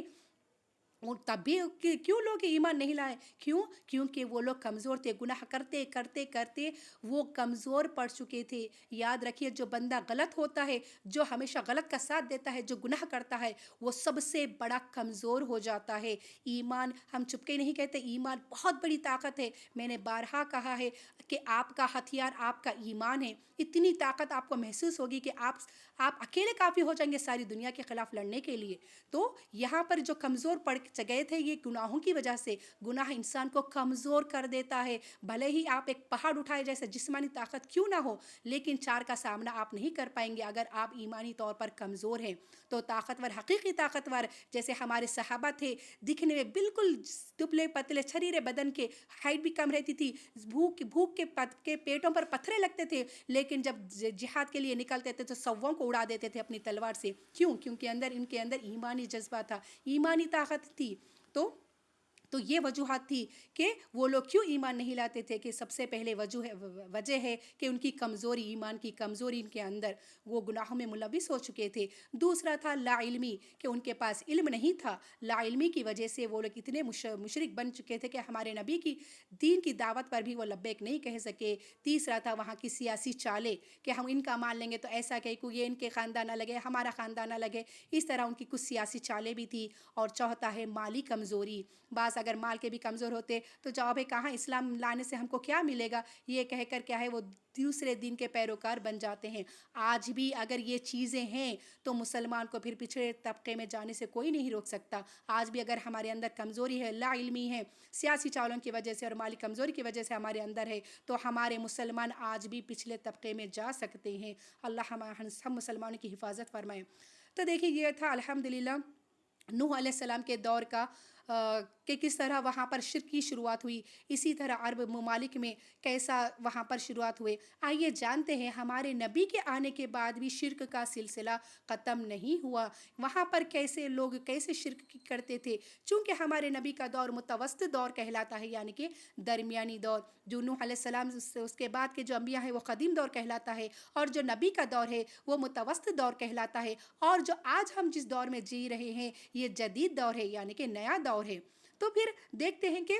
اور تب بھی کیوں لوگ ایمان نہیں لائے؟ کیونکہ وہ لوگ کمزور تھے. گناہ کرتے کرتے کرتے وہ کمزور پڑ چکے تھے. یاد رکھیے جو بندہ غلط ہوتا ہے، جو ہمیشہ غلط کا ساتھ دیتا ہے، جو گناہ کرتا ہے، وہ سب سے بڑا کمزور ہو جاتا ہے. ایمان ہم چپکے نہیں کہتے، ایمان بہت بڑی طاقت ہے. میں نے بارہا کہا ہے کہ آپ کا ہتھیار آپ کا ایمان ہے. اتنی طاقت آپ کو محسوس ہوگی کہ آپ اکیلے کافی ہو جائیں گے ساری دنیا کے خلاف لڑنے کے لیے. تو یہاں پر جو کمزور پڑ گئے تھے یہ گناہوں کی وجہ سے. گناہ انسان کو کمزور کر دیتا ہے. بھلے ہی آپ ایک پہاڑ اٹھائے جیسے جسمانی طاقت کیوں نہ ہو، لیکن 4 کا سامنا آپ نہیں کر پائیں گے اگر آپ ایمانی طور پر کمزور ہیں. تو طاقتور، حقیقی طاقتور جیسے ہمارے صحابہ تھے، دکھنے میں بالکل دبلے پتلے چھریرے بدن کے، ہائٹ بھی کم رہتی تھی، بھوک کے پیٹوں پر پتھرے لگتے تھے، لیکن جب جہاد کے لیے نکلتے تھے تو سووں کو اڑا دیتے تھے اپنی تلوار سے. کیوں؟ کیونکہ ان کے اندر ایمانی جذبہ تھا، ایمانی طاقت تھی. تو تو یہ وجوہات تھی کہ وہ لوگ کیوں ایمان نہیں لاتے تھے، کہ سب سے پہلے وجہ ہے کہ ان کی کمزوری، ایمان کی کمزوری ان کے اندر، وہ گناہوں میں ملوث ہو چکے تھے۔ دوسرا تھا لا علمی، کہ ان کے پاس علم نہیں تھا، لا علمی کی وجہ سے وہ لوگ اتنے مشرک بن چکے تھے کہ ہمارے نبی کی دین کی دعوت پر بھی وہ لبیک نہیں کہہ سکے۔ تیسرا تھا وہاں کی سیاسی چالیں، کہ ہم ان کا مان لیں گے تو ایسا کہ یہ ان کے خاندان نہ لگے، ہمارا خاندان نہ لگے، اس طرح ان کی کچھ سیاسی چالیں بھی تھی۔ اور چوتھا ہے مالی کمزوری، بعض اگر مال کے بھی کمزور ہوتے تو جواب ہے کہاں اسلام لانے سے ہم کو کیا ملے گا، یہ کہہ کر کیا ہے وہ دوسرے دین کے پیروکار بن جاتے ہیں۔ آج بھی اگر یہ چیزیں ہیں تو مسلمان کو پھر پچھڑے طبقے میں جانے سے کوئی نہیں روک سکتا۔ آج بھی اگر ہمارے اندر کمزوری ہے، لا علمی ہے، سیاسی چالوں کی وجہ سے اور مالی کمزوری کی وجہ سے ہمارے اندر ہے، تو ہمارے مسلمان آج بھی پچھلے طبقے میں جا سکتے ہیں۔ اللہ ہم مسلمانوں کی حفاظت فرمائے۔ تو دیکھیے یہ تھا الحمدللہ نوح علیہ السلام کے دور کا، کہ کس طرح وہاں پر شرک کی شروعات ہوئی، اسی طرح عرب ممالک میں کیسا وہاں پر شروعات ہوئے۔ آئیے جانتے ہیں ہمارے نبی کے آنے کے بعد بھی شرک کا سلسلہ ختم نہیں ہوا، وہاں پر کیسے لوگ کیسے شرک کرتے تھے۔ چونکہ ہمارے نبی کا دور متوسط دور کہلاتا ہے، یعنی کہ درمیانی دور، جو نوح علیہ السلام اس کے بعد کے جو انبیاء ہیں وہ قدیم دور کہلاتا ہے، اور جو نبی کا دور ہے وہ متوسط دور کہلاتا ہے، اور جو آج ہم جس دور میں جی رہے ہیں یہ جدید دور ہے، یعنی کہ نیا دور ہے۔ تو پھر دیکھتے ہیں کہ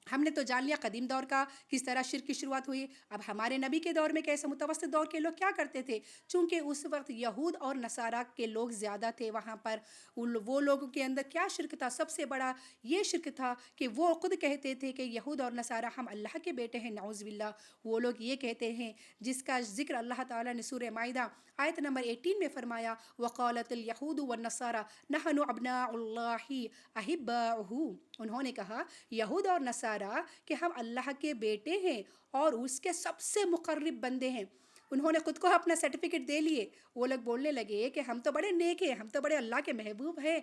ہم نے تو جان لیا قدیم دور کا کس طرح شرک کی شروعات ہوئی، اب ہمارے نبی کے دور میں کیسے متوسط دور کے لوگ کیا کرتے تھے۔ چونکہ اس وقت یہود اور نصارہ کے لوگ زیادہ تھے وہاں پر، وہ لوگوں کے اندر کیا شرک تھا، سب سے بڑا یہ شرک تھا کہ وہ خود کہتے تھے کہ یہود اور نصارہ ہم اللہ کے بیٹے ہیں، نعوذ باللہ۔ وہ لوگ یہ کہتے ہیں جس کا ذکر اللہ تعالیٰ نے سورہ مائدہ آیت نمبر 18 میں فرمایا، وقالت الیہود والنصارى نحن ابناء اللہ احباؤہ، انہوں نے کہا یہود اور نصارہ کہ ہم اللہ کے بیٹے ہیں اور اس کے سب سے مقرب بندے ہیں۔ انہوں نے خود کو اپنا سرٹیفکیٹ دے لیے، وہ لوگ بولنے لگے کہ ہم تو بڑے نیک ہیں، ہم تو بڑے اللہ کے محبوب ہیں،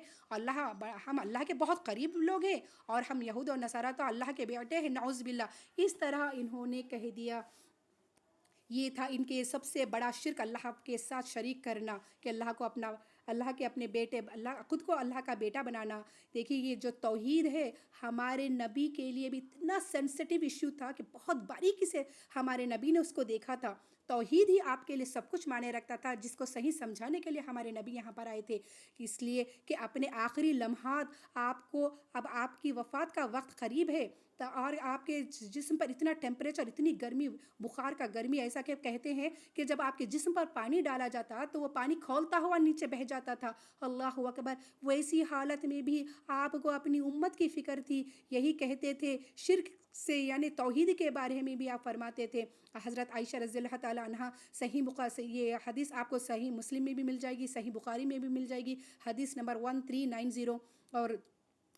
ہم اللہ کے بہت قریب لوگ ہیں، اور ہم یہود اور نصارہ تو اللہ کے بیٹے ہیں، نعوذ باللہ۔ اس طرح انہوں نے کہہ دیا۔ یہ تھا ان کے سب سے بڑا شرک، اللہ کے ساتھ شریک کرنا، کہ اللہ کے اپنے بیٹے، خود کو اللہ کا بیٹا بنانا۔ دیکھیے یہ جو توحید ہے ہمارے نبی کے لیے بھی اتنا سینسٹیو ایشو تھا کہ بہت باریکی سے ہمارے نبی نے اس کو دیکھا تھا۔ توحید ہی آپ کے لیے سب کچھ معنی رکھتا تھا، جس کو صحیح سمجھانے کے لیے ہمارے نبی یہاں پر آئے تھے، اس لیے کہ اپنے آخری لمحات اب آپ کی وفات کا وقت قریب ہے، اور آپ کے جسم پر اتنا ٹیمپریچر، اتنی گرمی، بخار کا گرمی، ایسا کہ کہتے ہیں کہ جب آپ کے جسم پر پانی ڈالا جاتا تو وہ پانی کھولتا ہوا نیچے بہہ جاتا تھا، اللہ اکبر۔ ویسی حالت میں بھی آپ کو اپنی امت کی فکر تھی، یہی کہتے تھے شرک سے، یعنی توحید کے بارے میں بھی آپ فرماتے تھے۔ حضرت عائشہ رضی اللہ تعالیٰ عنہا، یہ حدیث آپ کو صحیح مسلم میں بھی مل جائے گی، صحیح بخاری میں بھی مل جائے گی، حدیث نمبر 1390، اور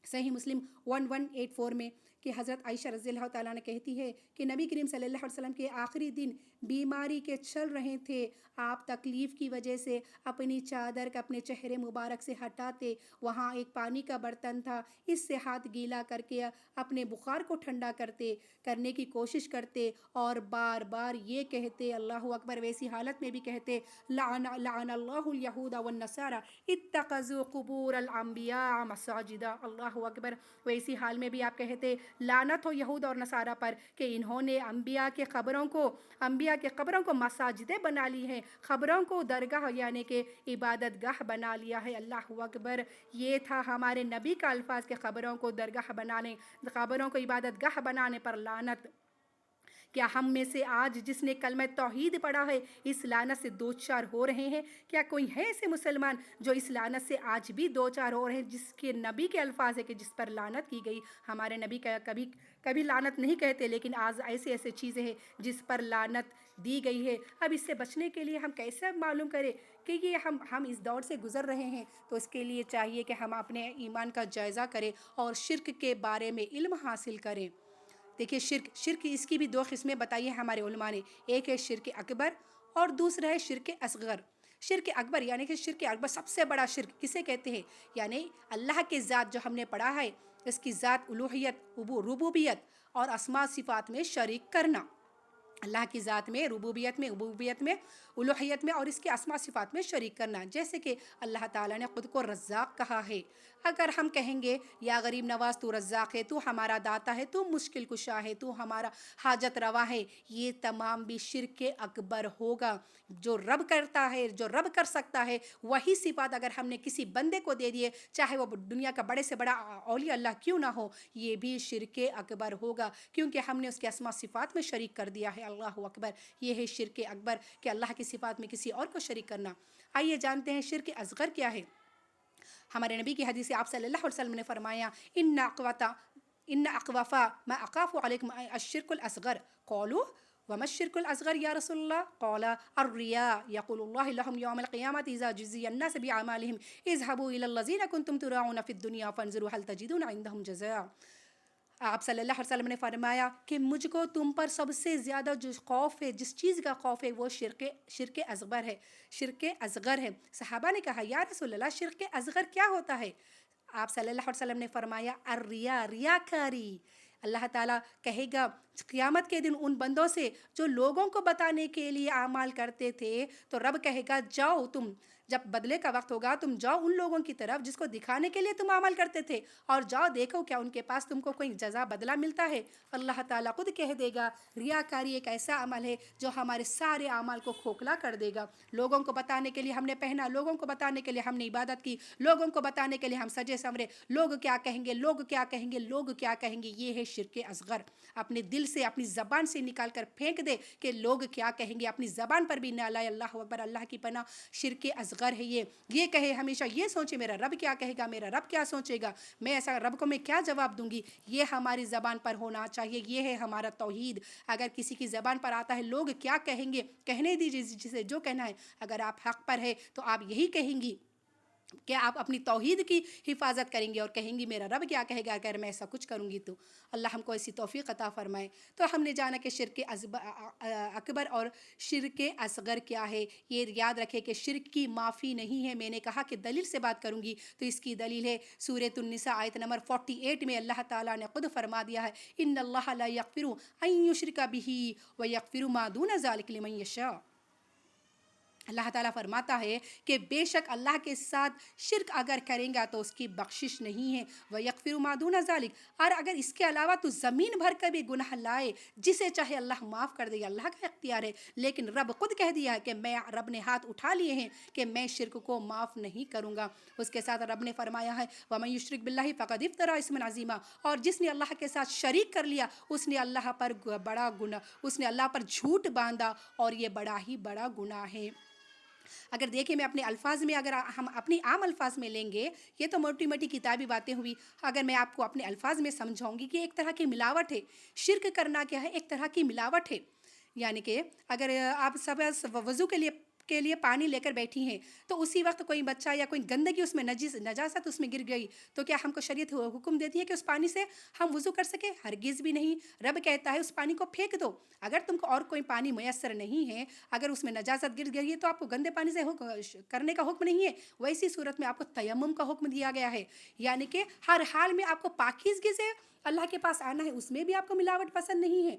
صحیح مسلم 1184 میں، کہ حضرت عائشہ رضی اللہ تعالیٰ نے کہتی ہے کہ نبی کریم صلی اللہ علیہ وسلم کے آخری دن بیماری کے چل رہے تھے، آپ تکلیف کی وجہ سے اپنی چادر کا اپنے چہرے مبارک سے ہٹاتے، وہاں ایک پانی کا برتن تھا، اس سے ہاتھ گیلا کر کے اپنے بخار کو ٹھنڈا کرنے کی کوشش کرتے، اور بار بار یہ کہتے، اللہ اکبر، ویسی حالت میں بھی کہتے، لعن اللہ الیہود والنصارى اتخذوا قبور الانبیاء مساجدا، اللہ اکبر۔ ویسی حال میں بھی آپ کہتے لعنت ہو یہود اور نصارہ پر کہ انہوں نے انبیاء کے قبروں کو مساجدیں بنا لی ہیں، قبروں کو درگاہ یعنی کہ عبادت گاہ بنا لیا ہے، اللہ اکبر۔ یہ تھا ہمارے نبی کا الفاظ کہ قبروں کو درگاہ بنانے، قبروں کو عبادت گاہ بنانے پر لعنت۔ کیا ہم میں سے آج جس نے کلمہ توحید پڑھا ہے اس لعنت سے دو چار ہو رہے ہیں؟ کیا کوئی ہے ایسے مسلمان جو اس لعنت سے آج بھی دو چار ہو رہے ہیں، جس کے نبی کے الفاظ ہے کہ جس پر لعنت کی گئی؟ ہمارے نبی کا کبھی لعنت نہیں کہتے، لیکن آج ایسے چیزیں ہیں جس پر لعنت دی گئی ہے۔ اب اس سے بچنے کے لیے ہم کیسے معلوم کریں کہ یہ ہم اس دور سے گزر رہے ہیں؟ تو اس کے لیے چاہیے کہ ہم اپنے ایمان کا جائزہ کریں اور شرک کے بارے میں علم حاصل کریں۔ دیکھیے شرک اس کی بھی دو قسمیں بتائی ہیں ہمارے علماء نے، ایک ہے شرک اکبر اور دوسرا ہے شرک اصغر۔ شرک اکبر یعنی کہ شرک اکبر سب سے بڑا شرک کسے کہتے ہیں؟ یعنی اللہ کے ذات جو ہم نے پڑھا ہے، اس کی ذات الوہیت، ربوبیت اور اسماء صفات میں شریک کرنا، اللہ کی ذات میں، ربوبیت میں، الوہیت میں، الوہیت میں اور اس کے اسماء صفات میں شریک کرنا. جیسے کہ اللہ تعالیٰ نے خود کو رزاق کہا ہے. اگر ہم کہیں گے یا غریب نواز تو رزاق ہے، تو ہمارا داتا ہے، تو مشکل کشا ہے، تو ہمارا حاجت روا ہے، یہ تمام بھی شرک اکبر ہوگا. جو رب کرتا ہے، جو رب کر سکتا ہے، وہی صفات اگر ہم نے کسی بندے کو دے دیے، چاہے وہ دنیا کا بڑے سے بڑا اولیاء اللہ کیوں نہ ہو، یہ بھی شرک اکبر ہوگا، کیونکہ ہم نے اس کے اسماء صفات میں شریک کر دیا ہے. اللہ اکبر. یہ ہے شرک اکبر کہ اللہ کی صفات میں کسی اور کو شریک کرنا. آئیے جانتے ہیں شرک اصغر کیا ہے. ہمارے نبی کی حدیث آپ صلی اللہ علیہ وسلم نے فرمایا ان اقوافا ما اقاف علیکم الشرک الاصغر. قالوا وما الشرك الأصغر يا رسول الله؟ قال الرياء. يقول الله لهم يوم القيامة إذا جزي الناس بأعمالهم اذهبوا إلى الذين كنتم تراعون في الدنيا فانظروا هل تجدون عندهم جزاء. آپ صلی اللہ علیہ وسلم نے فرمایا کہ مجھ کو تم پر سب سے زیادہ جو خوف ہے، جس چیز کا خوف ہے، وہ شرک اصغر ہے. شرک اصغر ہے. صحابہ نے کہا یا رسول اللہ شرک اصغر کیا ہوتا ہے؟ آپ صلی اللہ علیہ وسلم نے فرمایا الریا، ریاکاری. اللہ تعالیٰ کہے گا قیامت کے دن ان بندوں سے جو لوگوں کو بتانے کے لیے اعمال کرتے تھے، تو رب کہے گا جاؤ تم، جب بدلے کا وقت ہوگا تم جاؤ ان لوگوں کی طرف جس کو دکھانے کے لیے تم عمل کرتے تھے، اور جاؤ دیکھو کیا ان کے پاس تم کو کوئی جزا بدلہ ملتا ہے. اللہ تعالیٰ خود کہہ دے گا ریاکاری ایک ایسا عمل ہے جو ہمارے سارے اعمال کو کھوکھلا کر دے گا. لوگوں کو بتانے کے لیے ہم نے پہنا، لوگوں کو بتانے کے لیے ہم نے عبادت کی، لوگوں کو بتانے کے لیے ہم سجے سنورے، لوگ کیا کہیں گے، لوگ کیا کہیں گے، لوگ کیا کہیں گے. یہ ہے شرک اصغر. اپنے دل سے، اپنی زبان سے نکال کر پھینک دے کہ لوگ کیا کہیں گے. اپنی زبان پر بھی نہ لائے. اللہ اکبر. اللہ کی پناہ. شرک اصغر ہے یہ کہے ہمیشہ یہ سوچے میرا رب کیا کہے گا، میرا رب کیا سوچے گا، میں ایسا رب کو میں کیا جواب دوں گی. یہ ہماری زبان پر ہونا چاہیے. یہ ہے ہمارا توحید. اگر کسی کی زبان پر آتا ہے لوگ کیا کہیں گے، کہنے دیجیے جسے جو کہنا ہے. اگر آپ حق پر ہے تو آپ یہی کہیں گی کہ آپ اپنی توحید کی حفاظت کریں گے اور کہیں گی میرا رب کیا کہے گا اگر میں ایسا کچھ کروں گی تو. اللہ ہم کو ایسی توفیق عطا فرمائے. تو ہم نے جانا کہ شرک اکبر اور شرک اصغر کیا ہے. یہ یاد رکھے کہ شرک کی معافی نہیں ہے. میں نے کہا کہ دلیل سے بات کروں گی تو اس کی دلیل ہے سورۃ النساء آیت نمبر 48 میں اللہ تعالیٰ نے خود فرما دیا ہے ان اللہ لا یغفر ان یشرک بہ ویغفر ما دون ذلک لمن یشاء. اللہ تعالیٰ فرماتا ہے کہ بے شک اللہ کے ساتھ شرک اگر کریں گا تو اس کی بخشش نہیں ہے. وَيَغْفِرُ مَا دُونَ ذَلِكَ. اور اگر اس کے علاوہ تو زمین بھر کا بھی گناہ لائے، جسے چاہے اللہ معاف کر دے گا. اللہ کا اختیار ہے. لیکن رب خود کہہ دیا ہے کہ رب نے ہاتھ اٹھا لیے ہیں کہ میں شرک کو معاف نہیں کروں گا. اس کے ساتھ رب نے فرمایا ہے وَمَن يُشْرِكْ بِاللَّهِ فَقَدِ افْتَرَىٰ اِثْمًا عَظِيمًا. اور جس نے اللہ کے ساتھ شریک کر لیا اس نے اللہ پر بڑا گناہ، اس نے اللہ پر جھوٹ باندھا اور یہ بڑا ہی بڑا گناہ ہے. اگر دیکھیں میں اپنے الفاظ میں، اگر ہم اپنی عام الفاظ میں لیں گے، یہ تو موٹی موٹی کتابی باتیں ہوئی. اگر میں آپ کو اپنے الفاظ میں سمجھاؤں گی کہ ایک طرح کی ملاوٹ ہے. شرک کرنا کیا ہے؟ ایک طرح کی ملاوٹ ہے. یعنی کہ اگر آپ سب وضو کے لیے پانی لے کر بیٹھی ہیں تو اسی وقت کوئی بچہ یا کوئی گندگی اس میں نجاست اس میں گر گئی تو کیا ہم کو شریعت حکم دیتی ہے کہ اس پانی سے ہم وضو کر سکیں؟ ہرگز بھی نہیں. رب کہتا ہے اس پانی کو پھینک دو. اگر تم کو اور کوئی پانی میسر نہیں ہے، اگر اس میں نجاست گر گئی ہے تو آپ کو گندے پانی سے کرنے کا حکم نہیں ہے. ویسی صورت میں آپ کو تیمم کا حکم دیا گیا ہے. یعنی کہ ہر حال میں آپ کو پاکیزگی سے اللہ کے پاس آنا ہے. اس میں بھی آپ کو ملاوٹ پسند نہیں ہے.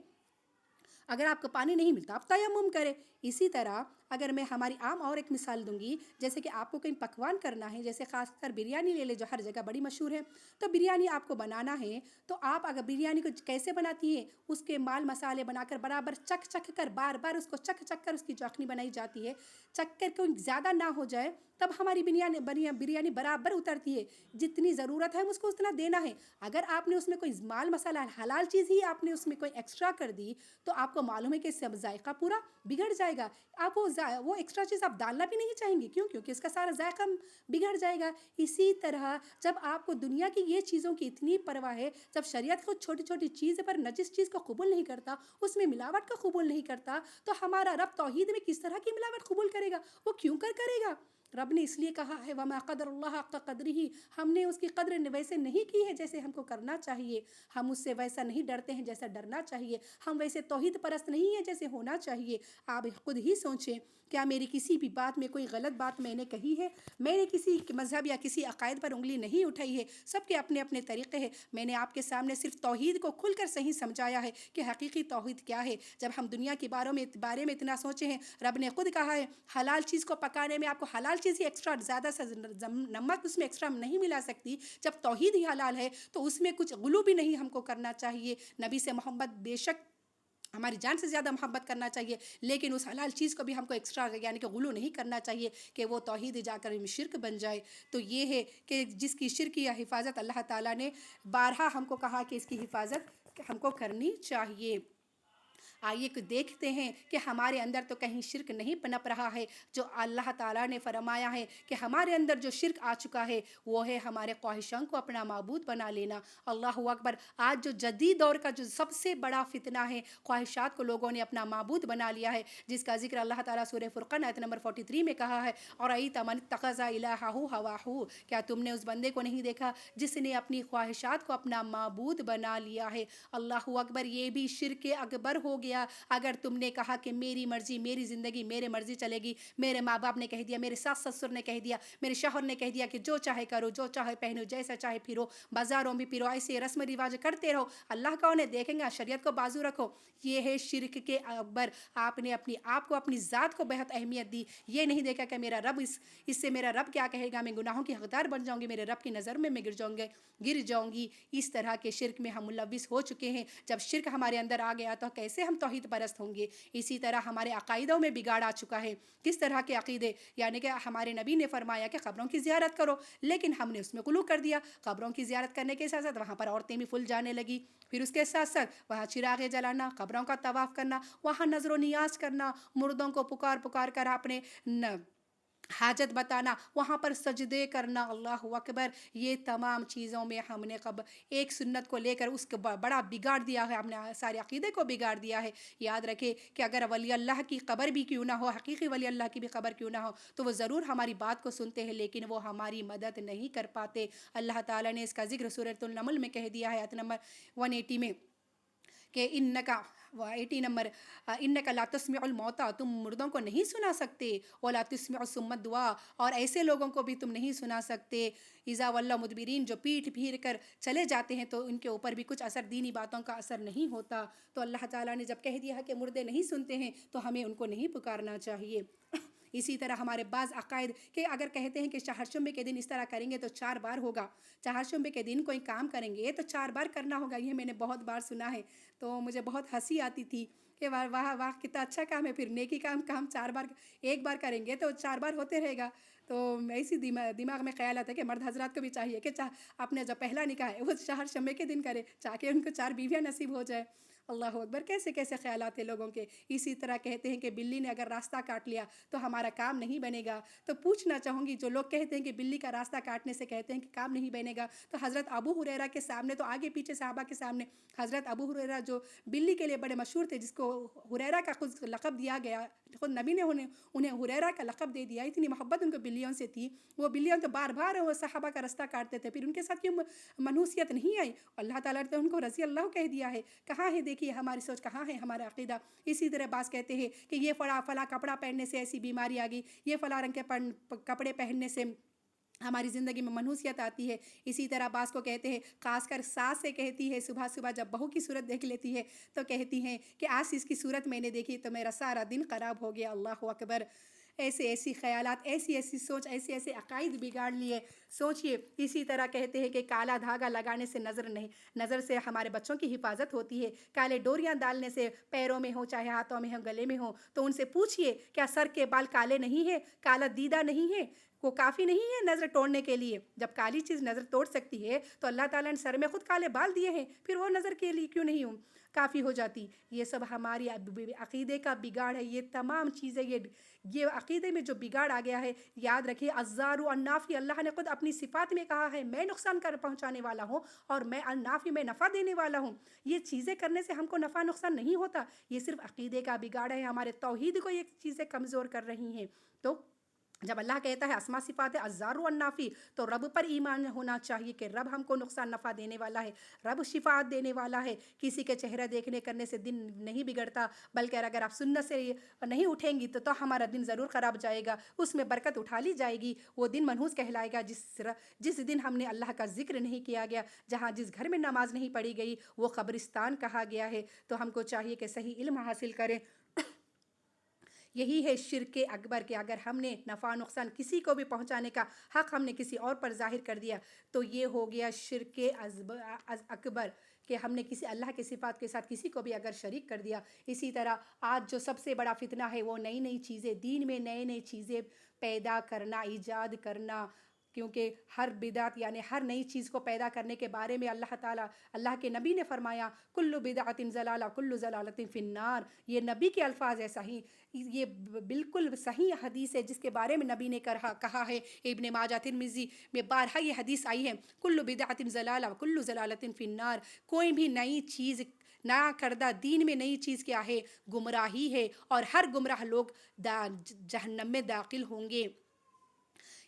اگر آپ کو پانی نہیں ملتا آپ تیمم کریں. اسی طرح اگر میں ہماری عام اور ایک مثال دوں گی، جیسے کہ آپ کو کہیں پکوان کرنا ہے، جیسے خاص کر بریانی لے لے جو ہر جگہ بڑی مشہور ہے. تو بریانی آپ کو بنانا ہے تو آپ اگر بریانی کو کیسے بناتی ہیں، اس کے مال مسالے بنا کر برابر چکھ کر بار بار اس کو چکھ کر اس کی چاخنی بنائی جاتی ہے. چکھ کر کوئی زیادہ نہ ہو جائے تب ہماری بریانی برابر اترتی ہے. جتنی ضرورت ہے ہم اس کو اتنا دینا ہے. اگر آپ نے اس میں کوئی مال مسالہ حلال چیز ہی آپ نے اس میں کوئی ایکسٹرا کر دی تو آپ کو معلوم ہے کہ اس سے ذائقہ پورا بگڑ جائے گا. آپ وہ ایکسٹرا چیز آپ ڈالنا بھی نہیں چاہیں گے. کیوں؟ کیونکہ اس کا سارا ذائقہ بگڑ جائے گا. اسی طرح جب آپ کو دنیا کی یہ چیزوں کی اتنی پرواہ ہے، جب شریعت کو چھوٹی چھوٹی چیز پر نجس چیز کو قبول نہیں کرتا، اس میں ملاوٹ کو قبول نہیں کرتا، تو ہمارا رب توحید میں کس طرح کی ملاوٹ قبول کرے گا؟ وہ کیوں کرے گا؟ رب نے اس لیے کہا ہے وما قدر اللہ حق قدرہ، ہم نے اس کی قدر ویسے نہیں کی ہے جیسے ہم کو کرنا چاہیے، ہم اس سے ویسا نہیں ڈرتے ہیں جیسا ڈرنا چاہیے، ہم ویسے توحید پرست نہیں ہیں جیسے ہونا چاہیے۔ آپ خود ہی سوچیں، کیا میری کسی بھی بات میں کوئی غلط بات میں نے کہی ہے؟ میں نے کسی مذہب یا کسی عقائد پر انگلی نہیں اٹھائی ہے، سب کے اپنے اپنے طریقے ہیں۔ میں نے آپ کے سامنے صرف توحید کو کھل کر صحیح سمجھایا ہے کہ حقیقی توحید کیا ہے۔ جب ہم دنیا کے بارے میں اتنا سوچے ہیں، رب نے خود کہا ہے حلال چیز کو پکانے میں آپ کو حلال چیز ہی ایکسٹرا زیادہ سے نمک اس میں ایکسٹرا نہیں ملا سکتی، جب توحید ہی حلال ہے تو اس میں کچھ غلو بھی نہیں ہم کو کرنا چاہیے۔ نبی سے محبت بے شک ہماری جان سے زیادہ محبت کرنا چاہیے، لیکن اس حلال چیز کو بھی ہم کو ایکسٹرا یعنی کہ غلو نہیں کرنا چاہیے کہ وہ توحید جا کر شرک بن جائے۔ تو یہ ہے کہ جس کی شرک یا حفاظت اللہ تعالیٰ نے بارہا ہم کو کہا کہ اس کی حفاظت ہم کو کرنی چاہیے۔ آئیے کہ دیکھتے ہیں کہ ہمارے اندر تو کہیں شرک نہیں پنپ رہا ہے، جو اللہ تعالیٰ نے فرمایا ہے کہ ہمارے اندر جو شرک آ چکا ہے وہ ہے ہمارے خواہشوں کو اپنا معبود بنا لینا۔ اللہ اکبر، آج جو جدید دور کا جو سب سے بڑا فتنہ ہے، خواہشات کو لوگوں نے اپنا معبود بنا لیا ہے، جس کا ذکر اللہ تعالیٰ سورہ فرقان آیت نمبر 43 میں کہا ہے، اور ایت من اتخذ الہہ ہواہ، کیا تم نے اس بندے کو نہیں دیکھا جس نے اپنی خواہشات کو اپنا معبود بنا لیا ہے۔ اللہ اکبر، یہ بھی شرک اکبر ہو گیا۔ اگر تم نے کہا کہ میری مرضی، میری زندگی میرے مرضی چلے گی، میرے ماں باپ نے کہہ دیا، میرے ساس سسر نے کہہ دیا، میرے شوہر نے کہہ دیا کہ جو چاہے کرو، جو چاہے پہنو، جیسا چاہے پھرو، بازاروں میں پھرو، ایسے رسم رواج کرتے رہو، اللہ کا انہیں دیکھیں گا، شریعت کو بازو رکھو۔ یہ ہے شرک کے اکبر۔ آپ نے اپنی آپ کو، اپنی ذات کو بہت اہمیت دی، یہ نہیں دیکھا کہ میرا رب اس سے میرا رب کیا کہے گا، میں گناہوں کی حقدار بن جاؤں گی، میرے رب کی نظر میں گر جاؤں گی۔ اس طرح کے شرک میں ہم ملوث ہو چکے ہیں۔ جب شرک ہمارے اندر آ گیا تو کیسے ہم توحید پرست ہوں گے؟ اسی طرح ہمارے عقائدوں میں بگاڑ آ چکا ہے۔ کس طرح کے عقیدے؟ یعنی کہ ہمارے نبی نے فرمایا کہ قبروں کی زیارت کرو، لیکن ہم نے اس میں غلو کر دیا۔ قبروں کی زیارت کرنے کے ساتھ ساتھ وہاں پر عورتیں بھی پھول جانے لگی، پھر اس کے ساتھ ساتھ وہاں چراغیں جلانا، قبروں کا طواف کرنا، وہاں نظر و نیاز کرنا، مردوں کو پکار کر اپنے حاجت بتانا، وہاں پر سجدے کرنا۔ اللہ اکبر، یہ تمام چیزوں میں ہم نے ایک سنت کو لے کر اس کو بڑا بگاڑ دیا ہے، ہم نے سارے عقیدے کو بگاڑ دیا ہے۔ یاد رکھے کہ اگر ولی اللہ کی قبر بھی کیوں نہ ہو، حقیقی ولی اللہ کی بھی قبر کیوں نہ ہو، تو وہ ضرور ہماری بات کو سنتے ہیں، لیکن وہ ہماری مدد نہیں کر پاتے۔ اللہ تعالیٰ نے اس کا ذکر سورۃ النمل میں کہہ دیا ہے، آیت نمبر 180 میں، کہ انکا 80 نمبر، انکا لا تسمع الموتى، تم مردوں کو نہیں سنا سکتے، ولا تسمع الصم الدعاء، اور ایسے لوگوں کو بھی تم نہیں سنا سکتے، اذا ولوا مدبرین، جو پیٹھ پھیر کر چلے جاتے ہیں تو ان کے اوپر بھی کچھ اثر، دینی باتوں کا اثر نہیں ہوتا۔ تو اللہ تعالیٰ نے جب کہہ دیا کہ مردے نہیں سنتے ہیں تو ہمیں ان کو نہیں پکارنا چاہیے۔ اسی طرح ہمارے بعض عقائد کہ اگر کہتے ہیں کہ چہارشنبے کے دن اس طرح کریں گے تو 4 بار ہوگا، چہارشنبے کے دن کوئی کام کریں گے تو 4 بار کرنا ہوگا، یہ میں نے بہت بار سنا ہے، تو مجھے بہت ہنسی آتی تھی کہ واہ کتنا اچھا کام ہے، پھر نیکی کام 4 بار، ایک بار کریں گے تو 4 بار ہوتے رہے گا۔ تو ایسی دماغ میں خیال آتا ہے کہ مرد حضرات کو بھی چاہیے کہ اپنے جو پہلا نکاح ہے وہ چہارشنبے کے دن کرے، تاکہ ان کو 4 بیویاں نصیب ہو جائے۔ اللہ اکبر، کیسے کیسے خیالات ہیں لوگوں کے۔ اسی طرح کہتے ہیں کہ بلی نے اگر راستہ کاٹ لیا تو ہمارا کام نہیں بنے گا۔ تو پوچھنا چاہوں گی، جو لوگ کہتے ہیں کہ بلی کا راستہ کاٹنے سے کہتے ہیں کہ کام نہیں بنے گا، تو حضرت ابو ہریرہ کے سامنے، تو آگے پیچھے صحابہ کے سامنے حضرت ابو ہریرہ جو بلی کے لیے بڑے مشہور تھے، جس کو ہریرہ کا خود لقب دیا گیا، خود نبی نے انہیں ہریرہ کا لقب دے دیا، اتنی محبت ان کو بلیوں سے تھی، وہ بلیاں تو بار بار وہ صحابہ کا راستہ کاٹتے تھے، پھر ان کے ساتھ کیوں منحوسیت نہیں آئی؟ اللہ تعالیٰ نے ان کو رضی اللہ کہہ دیا ہے۔ کہاں ہے دیکھیے ہماری سوچ، کہاں ہے ہمارا عقیدہ؟ اسی طرح بعض کہتے ہیں کہ یہ فلاں کپڑا پہننے سے ایسی بیماری آ گئی، یہ فلاں رنگ کے کپڑے پہننے سے ہماری زندگی میں منحوسیت آتی ہے۔ اسی طرح بعض کو کہتے ہیں، خاص کر ساس سے کہتی ہے، صبح صبح جب بہو کی صورت دیکھ لیتی ہے تو کہتی ہیں کہ آج اس کی صورت میں نے دیکھی تو میرا سارا دن خراب ہو گیا۔ اللہ اکبر، ایسی خیالات، ایسی سوچ، ایسے عقائد بگاڑ لیے۔ سوچئے، اسی طرح کہتے ہیں کہ کالا دھاگا لگانے سے نظر سے ہمارے بچوں کی حفاظت ہوتی ہے، کالے ڈوریاں ڈالنے سے، پیروں میں ہو چاہے ہاتھوں میں ہو، گلے میں ہو، تو ان سے پوچھئے کیا سر کے بال کالے نہیں ہیں، کالا دیدہ نہیں ہے، وہ کافی نہیں ہے نظر توڑنے کے لیے؟ جب کالی چیز نظر توڑ سکتی ہے تو اللہ تعالیٰ نے سر میں خود کالے بال دیے ہیں، پھر وہ نظر کے لیے کیوں نہیں کافی ہو جاتی؟ یہ سب ہماری عقیدے کا بگاڑ ہے۔ یہ تمام چیزیں، یہ عقیدے میں جو بگاڑ آ گیا ہے، یاد رکھیے الضار النافع، اللہ نے خود اپنی صفات میں کہا ہے، میں نقصان کر پہنچانے والا ہوں اور میں النافع، میں نفع دینے والا ہوں۔ یہ چیزیں کرنے سے ہم کو نفع نقصان نہیں ہوتا، یہ صرف عقیدے کا بگاڑ ہے، ہمارے توحید کو یہ چیزیں کمزور کر رہی ہیں۔ تو جب اللہ کہتا ہے اسما صفات الضار والنافی، تو رب پر ایمان ہونا چاہیے کہ رب ہم کو نقصان نفع دینے والا ہے، رب شفاعت دینے والا ہے، کسی کے چہرہ دیکھنے کرنے سے دن نہیں بگڑتا، بلکہ اگر آپ سنت سے نہیں اٹھیں گی تو ہمارا دن ضرور خراب جائے گا، اس میں برکت اٹھا لی جائے گی، وہ دن منحوس کہلائے گا جس دن ہم نے اللہ کا ذکر نہیں کیا گیا، جس گھر میں نماز نہیں پڑھی گئی وہ قبرستان کہا گیا ہے۔ تو ہم کو چاہیے کہ صحیح علم حاصل کریں۔ یہی ہے شرک اکبر، کہ اگر ہم نے نفع نقصان کسی کو بھی پہنچانے کا حق ہم نے کسی اور پر ظاہر کر دیا تو یہ ہو گیا شرک اکبر، کہ ہم نے کسی اللہ کے صفات کے ساتھ کسی کو بھی اگر شریک کر دیا۔ اسی طرح آج جو سب سے بڑا فتنہ ہے وہ نئی نئی چیزیں، دین میں نئے نئی چیزیں پیدا کرنا، ایجاد کرنا، کیونکہ ہر بدعت یعنی ہر نئی چیز کو پیدا کرنے کے بارے میں اللہ کے نبی نے فرمایا کل بدعت ضلالہ کل ضلالۃ فی النار، یہ نبی کے الفاظ ہے، صحیح، یہ بالکل صحیح حدیث ہے جس کے بارے میں نبی نے کہا ہے، ابن ماجہ ترمذی میں بارہا یہ حدیث آئی ہے، کل بدعت ضلالہ کل ضلالۃ فی النار، کوئی بھی نئی چیز نیا کردہ دین میں نئی چیز کیا ہے؟ گمراہی ہے، اور ہر گمراہ لوگ جہنم میں داخل ہوں گے۔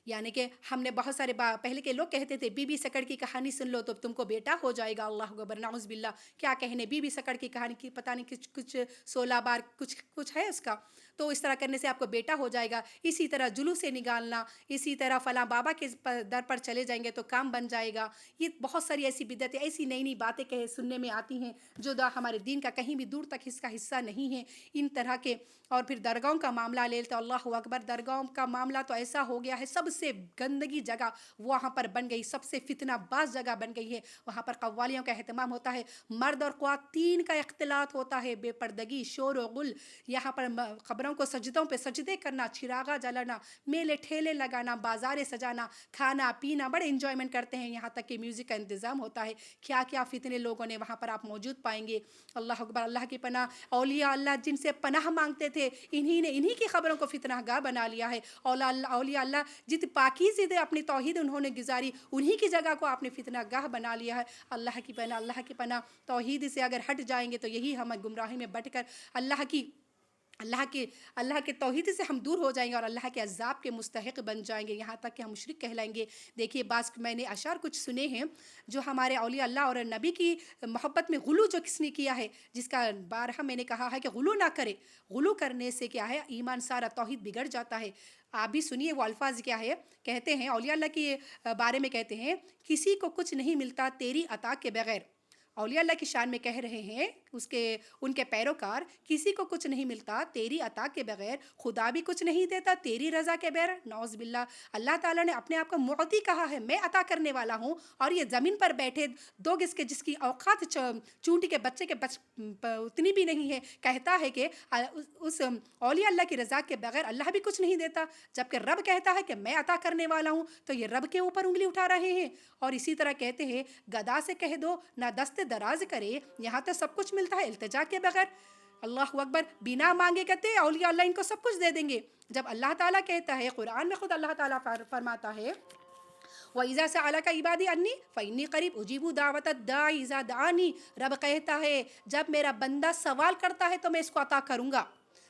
یعنی کہ ہم نے بہت سارے پہلے کے لوگ کہتے تھے بی بی سکڑ کی کہانی سن لو تو تم کو بیٹا ہو جائے گا، اللہ اکبر، نعوذ باللہ، کیا کہنے، بی بی سکڑ کی کہانی کی پتہ نہیں کچھ 16 بار کچھ ہے اس کا، تو اس طرح کرنے سے آپ کو بیٹا ہو جائے گا، اسی طرح جلوس سے نکالنا، اسی طرح فلاں بابا کے در پر چلے جائیں گے تو کام بن جائے گا، یہ بہت ساری ایسی بدعتیں، ایسی نئی نئی باتیں سننے میں آتی ہیں جو ہمارے دین کا کہیں بھی دور تک اس کا حصہ نہیں ہے، ان طرح کے۔ اور پھر درگاہوں کا معاملہ لے تو اللہ اکبر، درگاہوں کا معاملہ تو ایسا ہو گیا ہے، سب سے گندگی جگہ وہاں پر بن گئی، سب سے فتنہ باز جگہ بن گئی ہے، وہاں پر قوالیوں کا اہتمام ہوتا ہے، مرد اور خواتین کا اختلاط ہوتا ہے، بے پردگی، شور و غل، یہاں پر قبروں کو سجدوں پہ سجدے کرنا، چراغا جلانا، میلے ٹھیلے لگانا، بازاریں سجانا، کھانا پینا، بڑے انجوائمنٹ کرتے ہیں، یہاں تک کہ میوزک کا انتظام ہوتا ہے، کیا کیا فتنے لوگوں نے وہاں پر آپ موجود پائیں گے۔ اللہ اکبر، اللہ کی پناہ، اولیاء اللہ جن سے پناہ مانگتے تھے انہی کی خبروں کو فتنہ گاہ بنا لیا ہے، اولیاء اللہ جت پاکیزی سے اپنی توحید انہوں نے گزاری، انہی کی جگہ کو آپ نے فتنہ گاہ بنا لیا ہے۔ اللہ کی پناہ، توحید سے اگر ہٹ جائیں گے تو یہی ہم گمراہی میں بٹ کر اللہ کے توحید سے ہم دور ہو جائیں گے اور اللہ کے عذاب کے مستحق بن جائیں گے، یہاں تک کہ ہم مشرک کہلائیں گے۔ دیکھیے میں نے اشعار کچھ سنے ہیں جو ہمارے اولیاء اللہ اور نبی کی محبت میں غلو جو کس نے کیا ہے، جس کا بارہا میں نے کہا ہے کہ غلو نہ کرے، غلو کرنے سے کیا ہے، ایمان سارا توحید بگڑ جاتا ہے۔ آپ بھی سنیے وہ الفاظ کیا ہے، کہتے ہیں اولیاء اللہ کے بارے میں کہتے ہیں، کسی کو کچھ نہیں ملتا تیری عطا کے بغیر، اولیاء اللہ کی شان میں کہہ رہے ہیں ان کے پیروکار، کسی کو کچھ نہیں ملتا تیری عطا کے بغیر، خدا بھی کچھ نہیں دیتا تیری رضا کے بغیر، نعوذ باللہ۔ اللہ تعالیٰ نے اپنے آپ کو معطی کہا ہے، میں عطا کرنے والا ہوں، اور یہ زمین پر بیٹھے 2 گز کے جس کی اوقات چونٹی کے بچے کے اتنی بھی نہیں ہے، کہتا ہے کہ اس اولیاء اللہ کی رضا کے بغیر اللہ بھی کچھ نہیں دیتا، جبکہ رب کہتا ہے کہ میں عطا کرنے والا ہوں، تو یہ رب کے اوپر انگلی اٹھا رہے ہیں۔ اور اسی طرح کہتے ہیں، گدا سے کہہ دو نہ دست دراز کرے، یہاں تو سب کچھ ملتا ہے التجا کے بغیر۔ اللہ اکبر، بنا مانگے کہتے ہیں اولیاء اللہ ان کو سب کچھ دے دیں گے، جب اللہ تعالیٰ کہتا ہے، قرآن میں خود اللہ تعالیٰ فرماتا ہے، وَإِذَا سَأَلَكَ عِبَادِي عَنِّي فَإِنِّي قَرِيبٌ أُجِيبُ دَعْوَةَ الدَّاعِ إِذَا دَعَانِ، رب کہتا ہے جب میرا بندہ سوال کرتا ہے تو میں اس کو عطا کروں گا،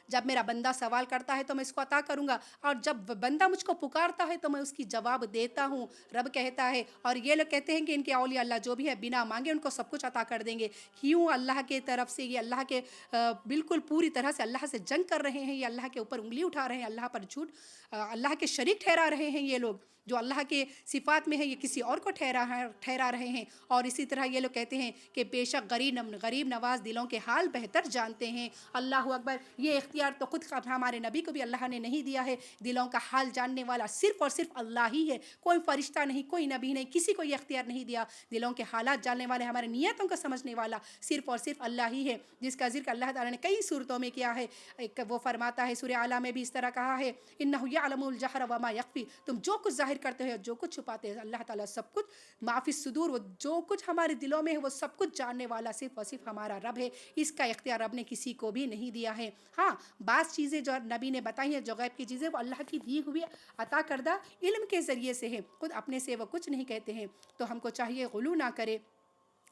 جب میرا بندہ سوال کرتا ہے تو میں اس کو عطا کروں گا، اور جب بندہ مجھ کو پکارتا ہے تو میں اس کی جواب دیتا ہوں، رب کہتا ہے۔ اور یہ لوگ کہتے ہیں کہ ان کے اولیاء اللہ جو بھی ہے بنا مانگے ان کو سب کچھ عطا کر دیں گے، کیوں؟ اللہ کے طرف سے یہ اللہ کے بالکل پوری طرح سے اللہ سے جنگ کر رہے ہیں، یہ اللہ کے اوپر انگلی اٹھا رہے ہیں، اللہ پر جھوٹ، اللہ کے شریک ٹھہرا رہے ہیں، یہ لوگ جو اللہ کے صفات میں ہے یہ کسی اور کو ٹھہرا رہے ہیں۔ اور اسی طرح یہ لوگ کہتے ہیں کہ بے شک غریب نواز دلوں کے حال بہتر جانتے ہیں۔ اللہ اکبر، یہ اختیار تو خود ہمارے نبی کو بھی اللہ نے نہیں دیا ہے، دلوں کا حال جاننے والا صرف اور صرف اللہ ہی ہے، کوئی فرشتہ نہیں، کوئی نبی نہیں، کسی کو یہ اختیار نہیں دیا، دلوں کے حالات جاننے والے، ہمارے نیتوں کو سمجھنے والا صرف اور صرف اللہ ہی ہے، جس کا ذکر اللہ تعالیٰ نے کئی صورتوں میں کیا ہے۔ وہ فرماتا ہے سورہ اعلیٰ میں بھی اس طرح کہا ہے، انہ یعلم الجہر وما یخفی، تم جو کچھ ظاہر کرتے ہو جو کچھ چھپاتے ہیں، اللہ تعالیٰ سب کچھ معافی الصدور، وہ جو کچھ ہمارے دلوں میں ہے وہ سب کچھ جاننے والا صرف اور صرف ہمارا رب ہے، اس کا اختیار رب نے کسی کو بھی نہیں دیا ہے۔ ہاں، بعض چیزیں جو نبی نے بتائی ہیں جو غیب کی چیزیں وہ اللہ کی دی ہوئی عطا کردہ علم کے ذریعے سے ہے، خود اپنے سے وہ کچھ نہیں کہتے ہیں، تو ہم کو چاہیے غلو نہ کرے۔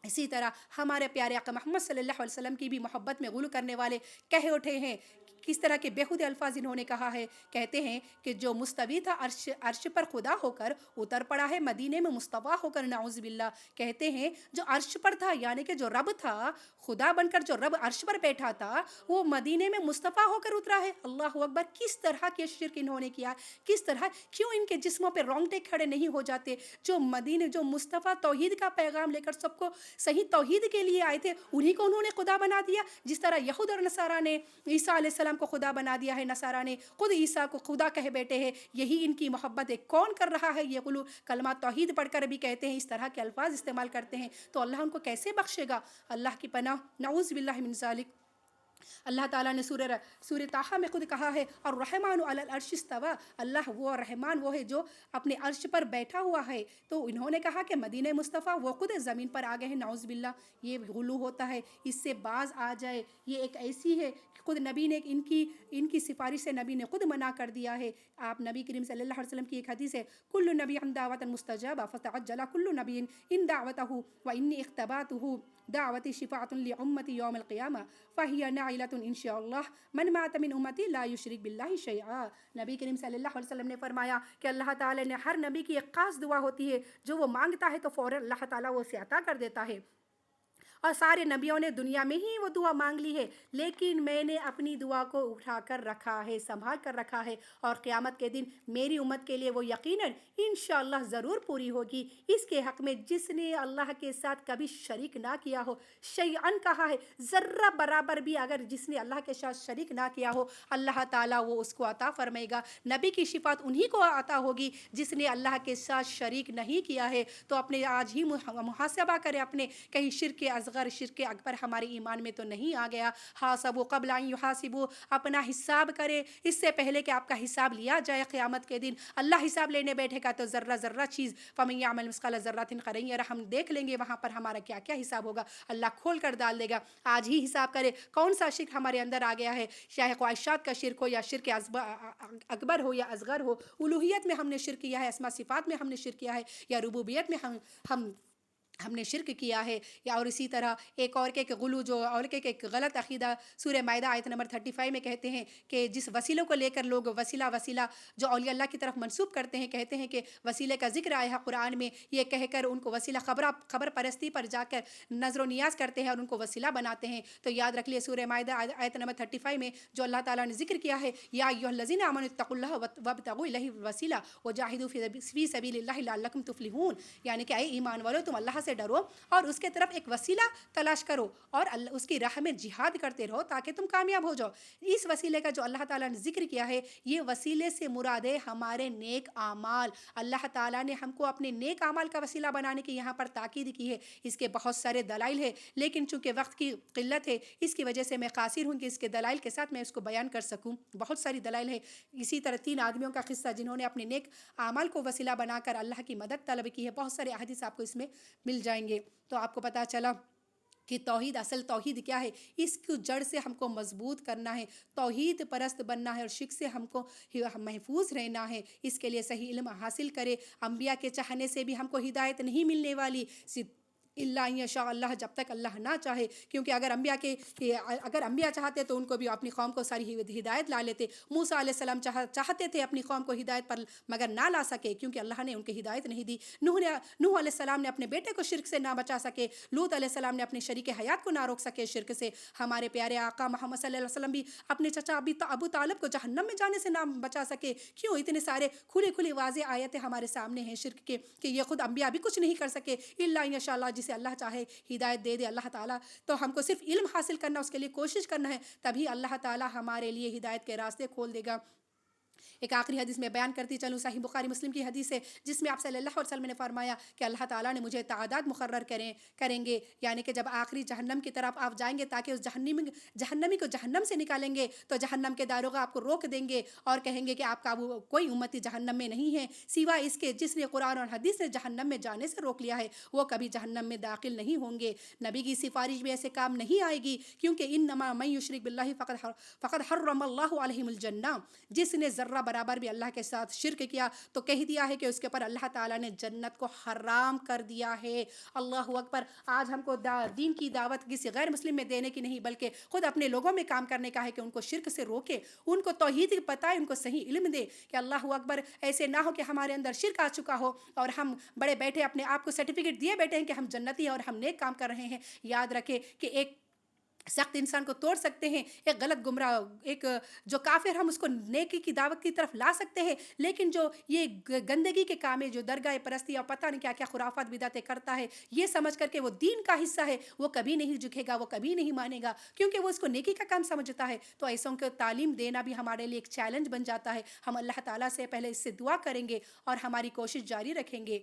اسی طرح ہمارے پیارے آقا محمد صلی اللہ علیہ وسلم کی بھی محبت میں غلو کرنے والے کہہ اٹھے ہیں کس طرح کے بیہودے الفاظ انہوں نے کہا ہے. کہتے ہیں کہ جو مستوی تھا عرش پر خدا ہو کر اتر پڑا ہے مدینے میں مصطفیٰ ہو کر. نعوذ باللہ. کہتے ہیں جو عرش پر تھا یعنی کہ جو رب تھا خدا بن کر جو رب عرش پر بیٹھا تھا وہ مدینے میں مصطفیٰ ہو کر اترا ہے. اللہ اکبر. کس طرح کے شرک انہوں نے کیا, کس طرح, کیوں ان کے جسموں پہ رونگٹے کھڑے نہیں ہو جاتے. جو مدینے جو مصطفیٰ توحید کا پیغام لے کر سب کو صحیح توحید کے لیے آئے تھے انہی کو انہوں نے خدا بنا دیا. جس طرح یہود اور نصارہ نے عیسیٰ علیہ السلام کو خدا بنا دیا ہے, نصارہ نے خود عیسیٰ کو خدا کہے بیٹھے ہیں. یہی ان کی محبت ہے. کون کر رہا ہے یہ کلمہ توحید پڑھ کر بھی کہتے ہیں, اس طرح کے الفاظ استعمال کرتے ہیں, تو اللہ ان کو کیسے بخشے گا. اللہ کی پناہ. نعوذ باللہ من ذالک. اللہ تعالیٰ نے سورہ طٰہٰ میں خود کہا ہے الرحمن علی العرش استویٰ. اللہ وہ رحمان وہ ہے جو اپنے عرش پر بیٹھا ہوا ہے. تو انہوں نے کہا کہ مدینہ مصطفیٰ وہ خود زمین پر آ گئے ہیں. نعوذ باللہ. یہ غلو ہوتا ہے, اس سے باز آ جائے. یہ ایک ایسی ہے کہ خود نبی نے ان کی سفارش سے نبی نے خود منع کر دیا ہے. آپ نبی کریم صلی اللہ علیہ وسلم کی ایک حدیث ہے کل نبی دعوت مستجابہ فتعجل کل نبی ان دعوتہ وانی اختباتہ دعوتی شفاعۃ لامتی یوم القیامہ فہی نائلۃ ان شاء اللہ من مات من امتی لا یشرک باللہ شیئا. نبی کریم صلی اللہ علیہ وسلم نے فرمایا کہ اللہ تعالی نے ہر نبی کی ایک خاص دعا ہوتی ہے جو وہ مانگتا ہے تو فوراً اللہ تعالیٰ وہ اسے عطا کر دیتا ہے. اور سارے نبیوں نے دنیا میں ہی وہ دعا مانگ لی ہے, لیکن میں نے اپنی دعا کو اٹھا کر رکھا ہے, سنبھال کر رکھا ہے, اور قیامت کے دن میری امت کے لیے وہ یقیناً انشاءاللہ ضرور پوری ہوگی. اس کے حق میں جس نے اللہ کے ساتھ کبھی شریک نہ کیا ہو, شیئن کہا ہے ذرہ برابر بھی اگر جس نے اللہ کے ساتھ شریک نہ کیا ہو اللہ تعالیٰ وہ اس کو عطا فرمائے گا. نبی کی شفاعت انہی کو عطا ہوگی جس نے اللہ کے ساتھ شریک نہیں کیا ہے. تو اپنے آج ہی محاسبہ کرے اپنے, کہیں شرک اصغر شرک اکبر ہمارے ایمان میں تو نہیں آ گیا. حاسبوا قبل ان یحاسبوا. اپنا حساب کرے اس سے پہلے کہ آپ کا حساب لیا جائے قیامت کے دن. اللہ حساب لینے بیٹھے گا تو ذرہ ذرہ چیز فمن یعمل مثقال ذرۃ خیرا یرہ, ہم دیکھ لیں گے وہاں پر ہمارا کیا کیا حساب ہوگا. اللہ کھول کر ڈال دے گا. آج ہی حساب کرے کون سا شرک ہمارے اندر آ گیا ہے, چاہے خواہشات کا شرک ہو یا شرک اکبر ہو یا اصغر ہو. الوہیت میں ہم نے شرک کیا ہے, اسماء صفات میں ہم نے شرک کیا ہے, یا ربوبیت میں ہم نے شرک کیا ہے, یا اور اسی طرح ایک اور کے غلو جو اور کے ایک غلط عقیدہ سورہ مائدہ آیت نمبر 35 میں کہتے ہیں کہ جس وسیلوں کو لے کر لوگ وسیلہ جو اولیاء اللہ کی طرف منسوب کرتے ہیں, کہتے ہیں کہ وسیلے کا ذکر آیا ہے قرآن میں, یہ کہہ کر ان کو وسیلہ خبر پرستی پر جا کر نظر و نیاز کرتے ہیں اور ان کو وسیلہ بناتے ہیں. تو یاد رکھ لیے سورہ مائدہ آیت نمبر 35 میں جو اللہ تعالیٰ نے ذکر کیا ہے یا ایھا الذین آمنوا اتقوا اللہ وابتغوا الیہ الوسیلہ وجاہدوا فی سبیل اللہ لعلکم تفلحون. یعنی کہ اے ایمان والو تم اللہ سے ڈرو اور اس کے طرف ایک وسیلہ تلاش کرو اور اس کی راہ میں جہاد کرتے رہو تاکہ تم کامیاب ہو جاؤ. اس وسیلے کا جو اللہ تعالیٰ نے ذکر کیا ہے یہ وسیلے سے مراد ہے ہمارے نیک اعمال. اللہ تعالیٰ نے ہم کو اپنے نیک اعمال کا وسیلہ بنانے کی یہاں پر تاکید کی ہے. اس کے بہت سارے دلائل ہیں, لیکن چونکہ وقت کی قلت ہے اس کی وجہ سے میں قاصر ہوں کہ اس کے دلائل کے ساتھ میں اس کو بیان کر سکوں. بہت ساری دلائل ہے. اسی طرح 3 آدمیوں کا قصہ جنہوں نے اپنے نیک اعمال کو وسیلہ بنا کر اللہ کی مدد طلب کی ہے. بہت سارے احادیث آپ کو اس میں مل جائیں گے. تو آپ کو پتہ چلا کہ توحید, اصل توحید کیا ہے, اس کی جڑ سے ہم کو مضبوط کرنا ہے, توحید پرست بننا ہے اور شرک سے ہم کو محفوظ رہنا ہے. اس کے لیے صحیح علم حاصل کرے. انبیاء کے چاہنے سے بھی ہم کو ہدایت نہیں ملنے والی اللہ ان شاء اللہ, جب تک اللہ نہ چاہے. کیونکہ اگر انبیاء چاہتے تو ان کو بھی اپنی قوم کو ساری ہدایت لا لیتے. موسیٰ علیہ السلام چاہتے تھے اپنی قوم کو ہدایت پر مگر نہ لا سکے کیونکہ اللہ نے ان کی ہدایت نہیں دی. نوح علیہ السلام نے اپنے بیٹے کو شرک سے نہ بچا سکے. لوط علیہ السلام نے اپنے شریک حیات کو نہ روک سکے شرک سے. ہمارے پیارے آقا محمد صلی اللہ علیہ وسلم بھی اپنے چچا ابو طالب کو جہنم میں جانے سے نہ بچا سکے. کیوں؟ اتنے سارے کھلی واضح آیتیں ہمارے سامنے ہیں شرک کے کہ یہ خود انبیاء بھی کچھ نہیں کر سکے الا ان شاء اللہ. جسے اللہ چاہے ہدایت دے اللہ تعالیٰ. تو ہم کو صرف علم حاصل کرنا, اس کے لیے کوشش کرنا ہے, تبھی اللہ تعالیٰ ہمارے لیے ہدایت کے راستے کھول دے گا. ایک آخری حدیث میں بیان کرتی چلوں, صحیح بخاری مسلم کی حدیث ہے جس میں آپ صلی اللہ علیہ وسلم نے فرمایا کہ اللہ تعالیٰ نے مجھے تعداد مقرر کریں گے. یعنی کہ جب آخری جہنم کی طرف آپ جائیں گے تاکہ اس جہنمی کو جہنم سے نکالیں گے تو جہنم کے داروغہ آپ کو روک دیں گے اور کہیں گے کہ آپ کا کوئی امتی جہنم میں نہیں ہے سوائے اس کے جس نے قرآن اور حدیث سے جہنم میں جانے سے روک لیا ہے, وہ کبھی جہنم میں داخل نہیں ہوں گے. نبی کی سفارش میں ایسے کام نہیں آئے گی کیونکہ انما من یشرک باللہ فقد حرم اللہ علیہ الجنہ. جس نے ذرہ برابر بھی اللہ کے ساتھ شرک کیا تو کہہ دیا ہے کہ اس کے اوپر اللہ تعالیٰ نے جنت کو حرام کر دیا ہے۔ اللہ اکبر۔ آج ہم کو دین کی دعوت کسی غیر مسلم میں دینے کی نہیں بلکہ خود اپنے لوگوں میں کام کرنے کا ہے کہ ان کو شرک سے روکے، ان کو توحید بتائے، ان کو صحیح علم دے کہ اللہ اکبر ایسے نہ ہو کہ ہمارے اندر شرک آ چکا ہو اور ہم بڑے بیٹھے اپنے آپ کو سرٹیفکیٹ دیے بیٹھے ہیں کہ ہم جنتی ہیں اور ہم نیک کام کر رہے ہیں۔ یاد رکھے کہ ایک سخت انسان کو توڑ سکتے ہیں، ایک غلط گمراہ، ایک جو کافر، ہم اس کو نیکی کی دعوت کی طرف لا سکتے ہیں، لیکن جو یہ گندگی کے کام ہے، جو درگاہ پرستی اور پتہ نہیں کیا کیا خرافات بدعتیں کرتا ہے، یہ سمجھ کر کے وہ دین کا حصہ ہے، وہ کبھی نہیں جھکے گا، وہ کبھی نہیں مانے گا، کیونکہ وہ اس کو نیکی کا کام سمجھتا ہے۔ تو ایسوں کو تعلیم دینا بھی ہمارے لیے ایک چیلنج بن جاتا ہے۔ ہم اللہ تعالیٰ سے پہلے اس سے دعا کریں گے اور ہماری کوشش جاری رکھیں گے۔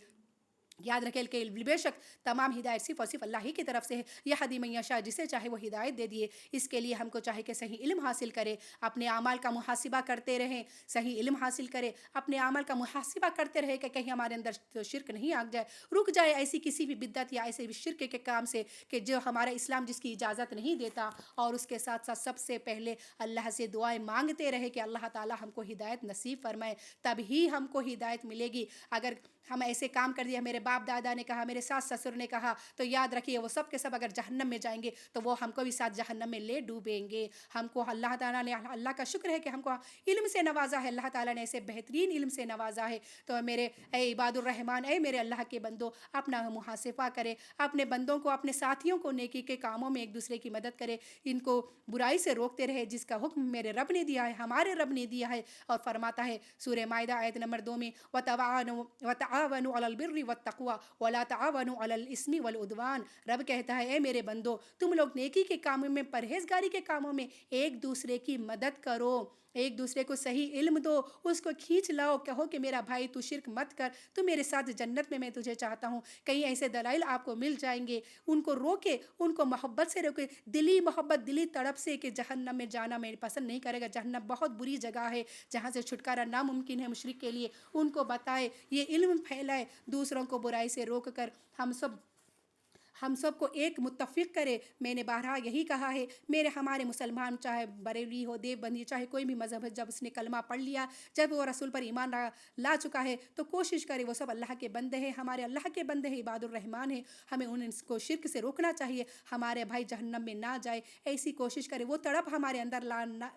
یاد رکھیں کہ بے شک تمام ہدایت صرف اور صرف اللہ ہی کی طرف سے ہے۔ یہدی من یشاء، جسے چاہے وہ ہدایت دے دیے۔ اس کے لیے ہم کو چاہے کہ صحیح علم حاصل کرے، اپنے اعمال کا محاسبہ کرتے رہیں، صحیح علم حاصل کرے، اپنے اعمال کا محاسبہ کرتے رہے کہ کہیں ہمارے اندر شرک نہیں آ جائے، رک جائے ایسی کسی بھی بدعت یا ایسے بھی شرک کے کام سے کہ جو ہمارا اسلام جس کی اجازت نہیں دیتا۔ اور اس کے ساتھ ساتھ سب سے پہلے اللہ سے دعائیں مانگتے رہے کہ اللہ تعالیٰ ہم کو ہدایت نصیب فرمائے، تب ہی ہم کو ہدایت ملے گی۔ اگر ہم ایسے کام کر دیا، میرے باپ دادا نے کہا، میرے ساس سسر نے کہا، تو یاد رکھیے وہ سب کے سب اگر جہنم میں جائیں گے تو وہ ہم کو بھی ساتھ جہنم میں لے ڈوبیں گے۔ ہم کو اللہ تعالیٰ نے، اللہ کا شکر ہے کہ ہم کو علم سے نوازا ہے، اللہ تعالیٰ نے ایسے بہترین علم سے نوازا ہے۔ تو میرے اے عباد الرحمن، اے میرے اللہ کے بندوں، اپنا محاسبہ کرے، اپنے بندوں کو، اپنے ساتھیوں کو نیکی کے کاموں میں ایک دوسرے کی مدد کرے، ان کو برائی سے روکتے رہے جس کا حکم میرے رب نے دیا ہے، ہمارے رب نے دیا ہے۔ اور فرماتا ہے سورہ مائدہ آیت نمبر 2 میں وَتَعَاوَنُوا عَلَى الْبِرِّ وَالتَّقْوَى وَلَا تَعَاوَنُوا عَلَى الْإِثْمِ وَالْعُدْوَانِ۔ رب کہتا ہے اے میرے بندو، تم لوگ نیکی کے کاموں میں، پرہیزگاری کے کاموں میں ایک دوسرے کی مدد کرو، ایک دوسرے کو صحیح علم دو، اس کو کھینچ لاؤ، کہو کہ میرا بھائی تو شرک مت کر، تو میرے ساتھ جنت میں تجھے چاہتا ہوں۔ کئی ایسے دلائل آپ کو مل جائیں گے، ان کو روکے، ان کو محبت سے روکے، دلی محبت، دلی تڑپ سے کہ جہنم میں جانا میں پسند نہیں کرے گا، جہنم بہت بری جگہ ہے جہاں سے چھٹکارا ناممکن ہے مشرک کے لیے۔ ان کو بتائے، یہ علم پھیلائے، دوسروں کو برائی سے روک کر ہم سب کو ایک متفق کرے۔ میں نے بارہا یہی کہا ہے، ہمارے مسلمان چاہے بریلوی ہو، دیوبندی، چاہے کوئی بھی مذہب ہے، جب اس نے کلمہ پڑھ لیا، جب وہ رسول پر ایمان لا چکا ہے تو کوشش کرے، وہ سب اللہ کے بندے ہیں، ہمارے اللہ کے بندے ہیں، عباد الرحمن ہیں، ہمیں ان کو شرک سے روکنا چاہیے، ہمارے بھائی جہنم میں نہ جائے، ایسی کوشش کرے، وہ تڑپ ہمارے اندر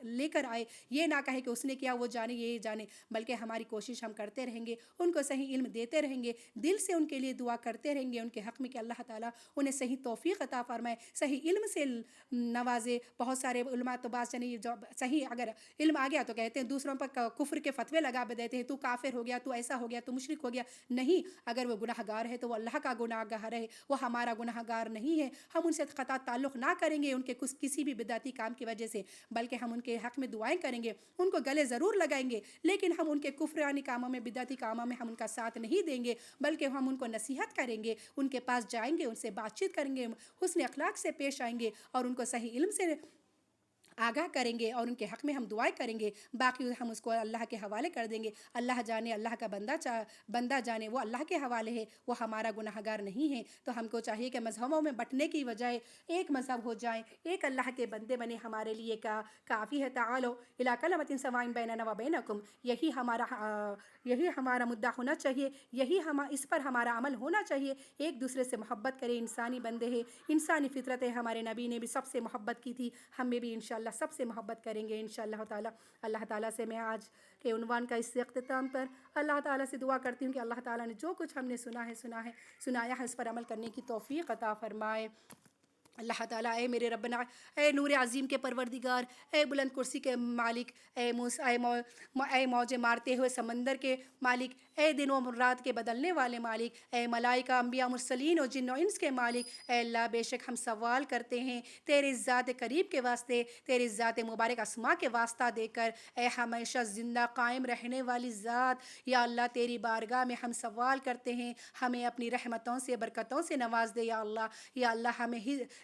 لے کر آئے، یہ نہ کہے کہ اس نے کیا وہ جانے یہ جانے، بلکہ ہماری کوشش ہم کرتے رہیں گے، ان کو صحیح علم دیتے رہیں گے، دل سے ان کے لیے دعا کرتے رہیں گے ان کے حق میں کہ اللہ تعالیٰ انہیں صحیح توفیق عطا فرمائے، صحیح علم سے نوازے۔ بہت سارے علماء تو بات نہیں، جو صحیح اگر علم آ گیا تو کہتے ہیں دوسروں پر کفر کے فتوے لگا دیتے ہیں، تو کافر ہو گیا، تو ایسا ہو گیا، تو مشرک ہو گیا۔ نہیں، اگر وہ گناہ گار ہے تو وہ اللہ کا گناہ گار ہے، وہ ہمارا گناہ گار نہیں ہے۔ ہم ان سے قطع تعلق نہ کریں گے ان کے کسی بھی بدعتی کام کی وجہ سے، بلکہ ہم ان کے حق میں دعائیں کریں گے، ان کو گلے ضرور لگائیں گے، لیکن ہم ان کے کفرانی کاموں میں، بدعتی کاموں میں ہم ان کا ساتھ نہیں دیں گے، بلکہ ہم ان کو نصیحت کریں گے، ان کے پاس جائیں گے، ان سے بات چیت کریں گے، حسن اخلاق سے پیش آئیں گے اور ان کو صحیح علم سے آگاہ کریں گے اور ان کے حق میں ہم دعائیں کریں گے، باقی ہم اس کو اللہ کے حوالے کر دیں گے۔ اللہ جانے، اللہ کا بندہ جانے، وہ اللہ کے حوالے ہے، وہ ہمارا گناہ گار نہیں ہے۔ تو ہم کو چاہیے کہ مذہبوں میں بٹنے کی بجائے ایک مذہب ہو جائیں، ایک اللہ کے بندے بنے، ہمارے لیے کافی ہے۔ تعالوا الی کلمۃ سواء بیننا وبینکم، یہی ہمارا مدعا ہونا چاہیے، اس پر ہمارا عمل ہونا چاہیے، ایک دوسرے سے محبت کرے، انسانی بندے ہیں، انسانی فطرت ہے، ہمارے نبی نے بھی سب سے محبت کی تھی، ہم بھی انشاءاللہ سب سے محبت کریں گے انشاءاللہ تعالیٰ۔ اللہ تعالیٰ سے میں آج کے عنوان کا اس اختتام پر اللہ تعالیٰ سے دعا کرتی ہوں کہ اللہ تعالیٰ نے جو کچھ ہم نے سنایا ہے اس پر عمل کرنے کی توفیق عطا فرمائے۔ اللہ تعالیٰ، اے میرے ربنا، اے نور عظیم کے پروردگار، اے بلند کرسی کے مالک، اے موجیں مارتے ہوئے سمندر کے مالک، اے دن و رات کے بدلنے والے مالک، اے ملائکہ، انبیاء، مرسلین و جن و انس کے مالک، اے اللہ بے شک ہم سوال کرتے ہیں تیرے ذات قریب کے واسطے، تیرے ذات مبارک اسماء کے واسطہ دے کر، اے ہمیشہ زندہ قائم رہنے والی ذات، یا اللہ تیری بارگاہ میں ہم سوال کرتے ہیں، ہمیں اپنی رحمتوں سے، برکتوں سے نواز دے یا اللہ۔ یا اللہ ہمیں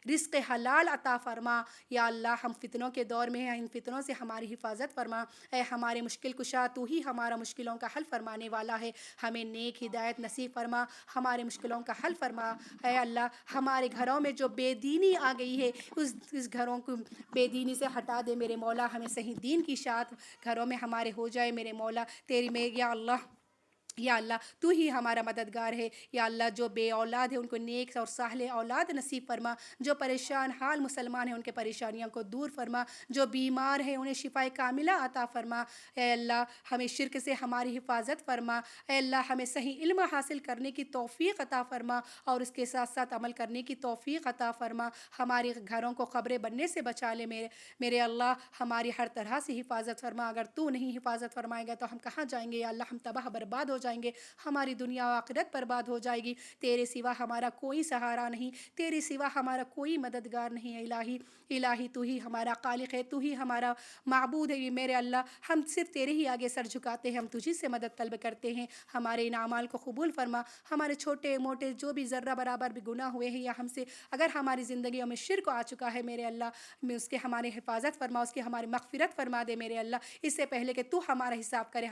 رزق حلال عطا فرما۔ یا اللہ ہم فتنوں کے دور میں ہیں، ان فتنوں سے ہماری حفاظت فرما۔ اے ہمارے مشکل کشا، تو ہی ہمارا مشکلوں کا حل فرمانے والا ہے، ہمیں نیک ہدایت نصیب فرما، ہمارے مشکلوں کا حل فرما۔ اے اللہ ہمارے گھروں میں جو بے دینی آ گئی ہے اس گھروں کو بے دینی سے ہٹا دے میرے مولا، ہمیں صحیح دین کی اشاعت گھروں میں ہمارے ہو جائے میرے مولا، تیری میں یا اللہ تو ہی ہمارا مددگار ہے۔ یا اللہ جو بے اولاد ہے ان کو نیک اور صالح اولاد نصیب فرما، جو پریشان حال مسلمان ہیں ان کے پریشانیوں کو دور فرما، جو بیمار ہیں انہیں شفاء کاملہ عطا فرما۔ اے اللہ ہمیں شرک سے ہماری حفاظت فرما۔ اے اللہ ہمیں صحیح علم حاصل کرنے کی توفیق عطا فرما اور اس کے ساتھ ساتھ عمل کرنے کی توفیق عطا فرما۔ ہمارے گھروں کو قبریں بننے سے بچا لے میرے اللہ، ہماری ہر طرح سے حفاظت فرما۔ اگر تو نہیں حفاظت فرمائے گا تو ہم کہاں جائیں گے یا اللہ، ہم تباہ برباد ہو جائیں گے، ہماری دنیا و آخرت برباد ہو جائے گی۔ تیرے سوا ہمارا کوئی سہارا نہیں، تیرے سوا ہمارا کوئی مددگار نہیں ہے۔ الہی تو ہی ہمارا خالق ہے، تو ہی ہمارا معبود ہے میرے اللہ، ہم صرف تیرے ہی آگے سر جھکاتے ہیں، ہم تجھی سے مدد طلب کرتے ہیں۔ ہمارے ان اعمال کو قبول فرما، ہمارے چھوٹے موٹے جو بھی ذرہ برابر بھی گناہ ہوئے ہیں یا ہم سے اگر ہماری زندگیوں میں شرک آ چکا ہے میرے اللہ، میں اس کے ہماری حفاظت فرما، اس کی ہماری مغفرت فرما دے میرے اللہ، اس سے پہلے کہ تو ہمارا حساب کرے،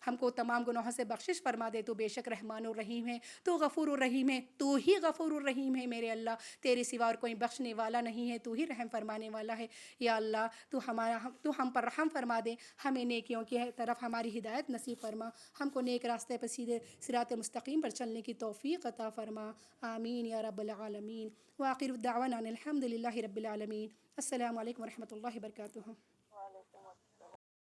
ہم کو تمام گناہوں سے بخشش فرما دے۔ تو بے شک رحمان الرحیم ہے، تو غفور الرحیم ہے، تو ہی غفور الرحیم ہے میرے اللہ، تیرے سوا اور کوئی بخشنے والا نہیں ہے، تو ہی رحم فرمانے والا ہے۔ یا اللہ تو ہم پر رحم فرما دے، ہمیں نیکیوں کی طرف ہماری ہدایت نصیب فرما، ہم کو نیک راستے پر سیدھے صراط مستقیم پر چلنے کی توفیق عطا فرما۔ آمین یا رب العالمین۔ وآخر دعوانا الحمد للہ رب العالمین۔ السلام علیکم ورحمۃ اللہ وبرکاتہ۔